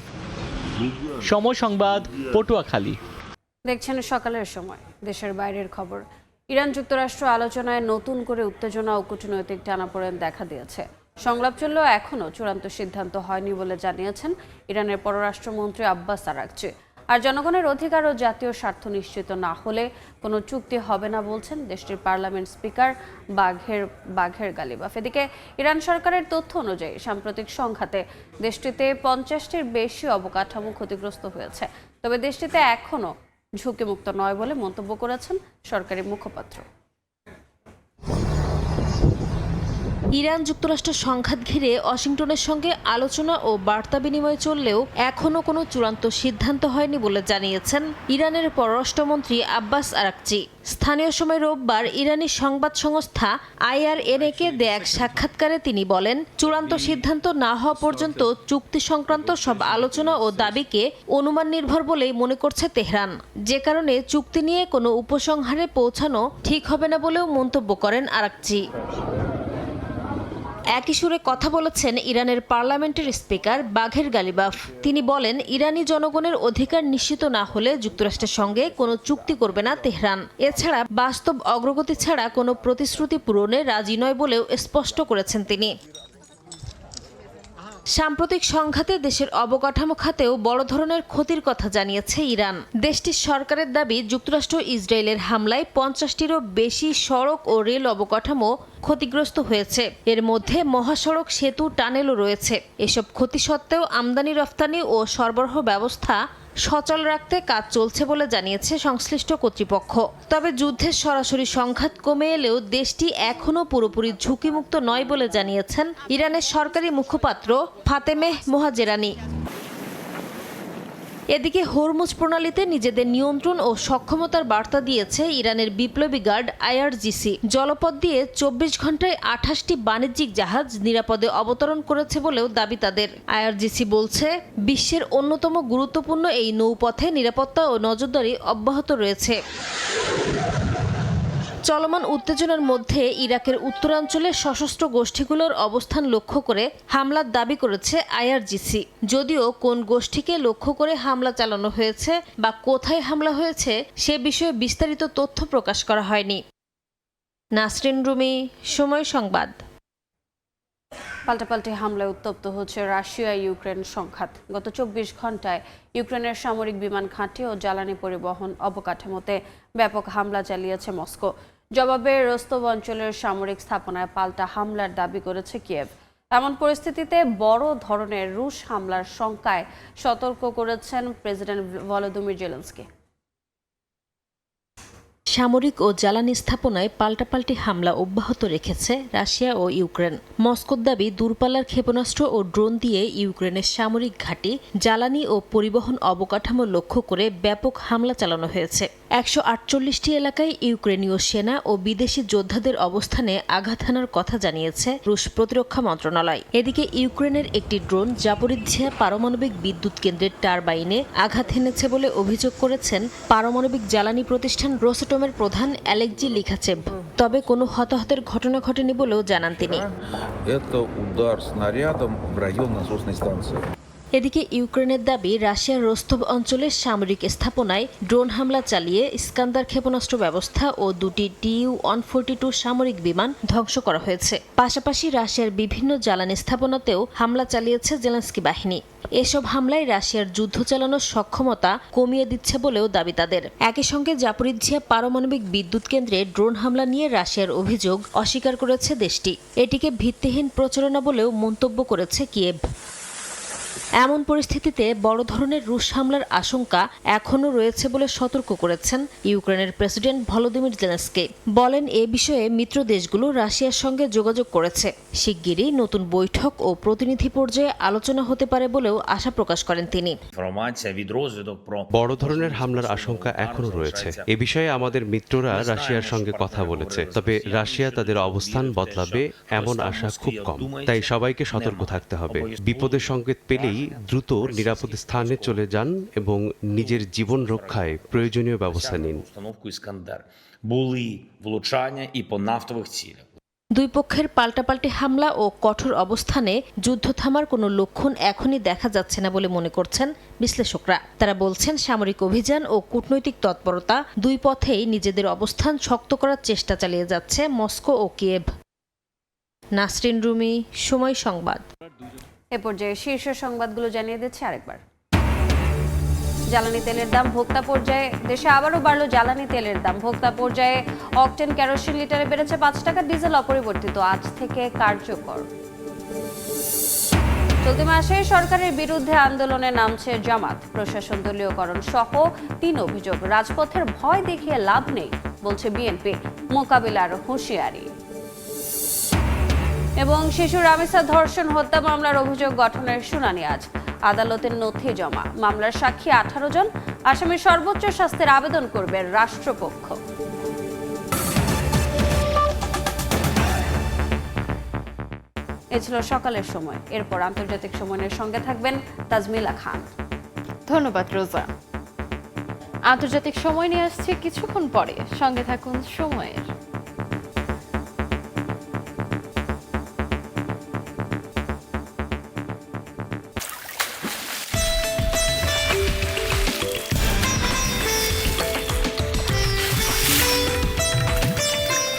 সময় সংবাদ, পটুয়াখালী। দেখছেন সকালের সময়। দেশের বাইরের খবর। ইরান যুক্তরাষ্ট্র আলোচনায় নতুন করে উত্তেজনা ও কূটনৈতিক টানাপোড়েন দেখা দিয়েছে। সংলাপ চললেও এখনও চূড়ান্ত সিদ্ধান্ত হয়নি বলে জানিয়েছেন ইরানের পররাষ্ট্রমন্ত্রী আব্বাস আরাগচি। আর জনগণের অধিকার ও জাতীয় স্বার্থ নিশ্চিত না হলে কোনো চুক্তি হবে না বলছেন দেশটির পার্লামেন্ট স্পিকার বাঘের গালিবাফ। এদিকে ইরান সরকারের তথ্য অনুযায়ী সাম্প্রতিক সংঘাতে দেশটিতে 50টির বেশি অবকাঠামো ক্ষতিগ্রস্ত হয়েছে। তবে দেশটিতে এখনও ঝুঁকিমুক্ত নয় বলে মন্তব্য করেছেন সরকারি মুখপাত্র। ইরান যুক্তরাষ্ট্র সংঘাত ঘিরে ওয়াশিংটনের সঙ্গে আলোচনা ও বার্তা বিনিময় চললেও এখনও কোনো চূড়ান্ত সিদ্ধান্ত হয়নি বলে জানিয়েছেন ইরানের পররাষ্ট্রমন্ত্রী আব্বাস আরাকচি। স্থানীয় সময় রোববার ইরানি সংবাদ সংস্থা IRNA-কে দেয়া এক সাক্ষাৎকারে তিনি বলেন, চূড়ান্ত সিদ্ধান্ত না হওয়া পর্যন্ত চুক্তি সংক্রান্ত সব আলোচনা ও দাবিকে অনুমান নির্ভর বলেই মনে করছে তেহরান, যে কারণে চুক্তি নিয়ে কোনো উপসংহারে পৌঁছানো ঠিক হবে না বলেও মন্তব্য করেন আরাকচি। একই সুরে কথা বলেছেন ইরানের পার্লামেন্টের স্পিকার বাঘের গালিবাফ। তিনি বলেন, ইরানি জনগণের অধিকার নিশ্চিত না হলে যুক্তরাষ্ট্রের সঙ্গে কোনো চুক্তি করবে না তেহরান। এছাড়া বাস্তব অগ্রগতি ছাড়া কোনো প্রতিশ্রুতি পূরণে রাজি নয় বলেও স্পষ্ট করেছেন তিনি। সাম্প্রতিক সংঘাতে দেশের অবকাঠামো খাতেও বড় ধরনের ক্ষতির কথা জানিয়েছে ইরান। দেশটির সরকারের দাবি, যুক্তরাষ্ট্র ইসরায়েলের হামলায় 50টিরও বেশি সড়ক ও রেল অবকাঠামো ক্ষতিগ্রস্ত হয়েছে। এর মধ্যে মহাসড়ক, সেতু, টানেলও রয়েছে। এসব ক্ষতি সত্ত্বেও আমদানি রফতানি ও সরবরাহ ব্যবস্থা সচল রাখতে কাজ চলছে বলে জানিয়েছে সংশ্লিষ্ট কর্তৃপক্ষ। তবে যুদ্ধের সরাসরি সংঘাত কমে এলেও দেশটি এখনও পুরোপুরি ঝুঁকিমুক্ত নয় বলে জানিয়েছেন ইরানের সরকারি মুখপাত্র ফাতেমেহ মোহাজেরানি। এদিকে হরমুজ প্রণালীতে নিজেদের নিয়ন্ত্রণ ও সক্ষমতার বার্তা দিয়েছে ইরানের বিপ্লবী গার্ড IRGC। জলপথ দিয়ে 24 ঘন্টায় 28টি বাণিজ্যিক জাহাজ নিরাপদে অবতরণ করেছে বলেও দাবি তাদের। IRGC বলছে, বিশ্বের অন্যতম গুরুত্বপূর্ণ এই নৌপথে নিরাপত্তা ও নজরদারি অব্যাহত রয়েছে। চলমান উত্তেজনার মধ্যে ইরাকের উত্তরাঞ্চলে সশস্ত্র গোষ্ঠীগুলোর অবস্থান লক্ষ্য করে হামলার দাবি করেছে IRGC। যদিও কোন গোষ্ঠীকে লক্ষ্য করে হামলা চালানো হয়েছে বা কোথায় হামলা হয়েছে সে বিষয়ে বিস্তারিত তথ্য প্রকাশ করা হয়নি। নাসরিন রুমি, সময় সংবাদ। পাল্টাপাল্টি হামলায় উত্তপ্ত হচ্ছে রাশিয়া ইউক্রেন সংঘাত। গত 24 ঘন্টায় ইউক্রেনের সামরিক বিমান ঘাঁটি ও জ্বালানি পরিবহন অবকাঠামোতে ব্যাপক হামলা চালিয়েছে মস্কো। জবাবে রোস্তভ অঞ্চলের সামরিক স্থাপনায় পাল্টা হামলার দাবি করেছে কিয়েভ। এমন পরিস্থিতিতে বড় ধরনের রুশ হামলার শঙ্কায় সতর্ক করেছেন প্রেসিডেন্ট ভলোদিমির জেলেনস্কি। সামরিক ও জ্বালানি স্থাপনায় পাল্টাপাল্টি হামলা অব্যাহত রেখেছে রাশিয়া ও ইউক্রেন। মস্কোর দাবি, দূরপাল্লার ক্ষেপণাস্ত্র ও ড্রোন দিয়ে ইউক্রেনের সামরিক ঘাঁটি, জ্বালানি ও পরিবহন অবকাঠামো লক্ষ্য করে ব্যাপক হামলা চালানো হয়েছে। 148টি এলাকায় ইউক্রেনীয় সেনা ও বিদেশি যোদ্ধাদের অবস্থানে আঘাত হানার কথা জানিয়েছে রুশ প্রতিরক্ষা মন্ত্রণালয়। এদিকে ইউক্রেনের একটি ড্রোন জাপোরিজ্জিয়া পারমাণবিক বিদ্যুৎ কেন্দ্রের টারবাইনে আঘাত হেনেছে বলে অভিযোগ করেছেন পারমাণবিক জ্বালানি প্রতিষ্ঠান রোসটমের প্রধান অ্যালেক্সি লিখাচেভ। তবে কোনো হতাহতের ঘটনা ঘটেনি বলেও জানান তিনি। এদিকে ইউক্রেনের দাবি, রাশিয়ার রোস্তভ অঞ্চলের সামরিক স্থাপনায় ড্রোন হামলা চালিয়ে ইস্কান্দার ক্ষেপণাস্ত্র ব্যবস্থা ও দুটি Tu-142 সামরিক বিমান ধ্বংস করা হয়েছে। পাশাপাশি রাশিয়ার বিভিন্ন জ্বালানি স্থাপনাতেও হামলা চালিয়েছে জেলেনস্কি বাহিনী। এসব হামলায় রাশিয়ার যুদ্ধ চালানোর সক্ষমতা কমিয়ে দিচ্ছে বলেও দাবি তাদের। একই সঙ্গে জাপোরিজ্জিয়া পারমাণবিক বিদ্যুৎ কেন্দ্রে ড্রোন হামলা নিয়ে রাশিয়ার অভিযোগ অস্বীকার করেছে দেশটি। এটিকে ভিত্তিহীন প্রচারণা বলেও মন্তব্য করেছে কিয়েভ। এমন পরিস্থিতিতে বড় ধরনের রুশ হামলার আশঙ্কা এখনও রয়েছে বলে সতর্ক করেছেন ইউক্রেনের প্রেসিডেন্ট ভলোদিমির জেলেনস্কি। বলেন, এ বিষয়ে মিত্র দেশগুলো রাশিয়ার সঙ্গে যোগাযোগ করেছে। শিগগিরই নতুন বৈঠক ও প্রতিনিধি পর্যায়ে আলোচনা হতে পারে বলেও আশা প্রকাশ করেন তিনি। বড় ধরনের হামলার আশঙ্কা এখনও রয়েছে। এ বিষয়ে আমাদের মিত্ররা রাশিয়ার সঙ্গে কথা বলেছে, তবে রাশিয়া তাদের অবস্থান বদলাবে এমন আশা খুব কম। তাই সবাইকে সতর্ক থাকতে হবে। বিপদের সংকেত পেলেই দ্রুত নিরাপদ স্থানে চলে যান এবং নিজের জীবন রক্ষায় প্রয়োজনীয় ব্যবস্থা নিন। দুই পক্ষের পাল্টাপাল্টি হামলা ও কঠোর অবস্থানে যুদ্ধ থামার কোনো লক্ষণ এখনই দেখা যাচ্ছে না বলে মনে করছেন বিশ্লেষকরা। তারা বলছেন, সামরিক অভিযান ও কূটনৈতিক তৎপরতা দুই পথেই নিজেদের অবস্থান শক্ত করার চেষ্টা চালিয়ে যাচ্ছে মস্কো ও কিয়েভ। নাসরিন রুমি, সময় সংবাদ। এ পর্যায়ে শীর্ষ সংবাদগুলো জানিয়ে দিচ্ছে আরেকবার। জ্বালানি তেলের দাম ভোক্তা পর্যায়ে। দেশে আবারও বাড়ল জ্বালানি তেলের দাম। ভোক্তা পর্যায়ে অকটেন কেরোসিন লিটারে বেড়েছে 5 টাকা, ডিজেল অপরিবর্তিত আজ থেকে কার্যকর। চলতি মাসে সরকারের বিরুদ্ধে আন্দোলনে নামছে জামাত। প্রশাসন দলীয়করণ সহ 3 অভিযোগ। রাজপথের ভয় দেখিয়ে লাভ নেই বলছে বিএনপি, মোকাবিলার হুঁশিয়ারি। এবং শিশু রামিসা ধর্ষণ হত্যা মামলার অভিযোগ গঠনের শুনানি আজ। আদালতের নথি জমা, মামলার সাক্ষী 18 জন, আসামির সর্বোচ্চ শাস্তির আবেদন করবে রাষ্ট্রপক্ষ। এ ছিল সকালের সময়। এরপর আন্তর্জাতিক সময়ের সঙ্গে থাকবেন তাজমিলা খান। ধন্যবাদ রোজা। আন্তর্জাতিক সময় নিয়ে আসছে কিছুক্ষণ পরে, সঙ্গে থাকুন সময়ের।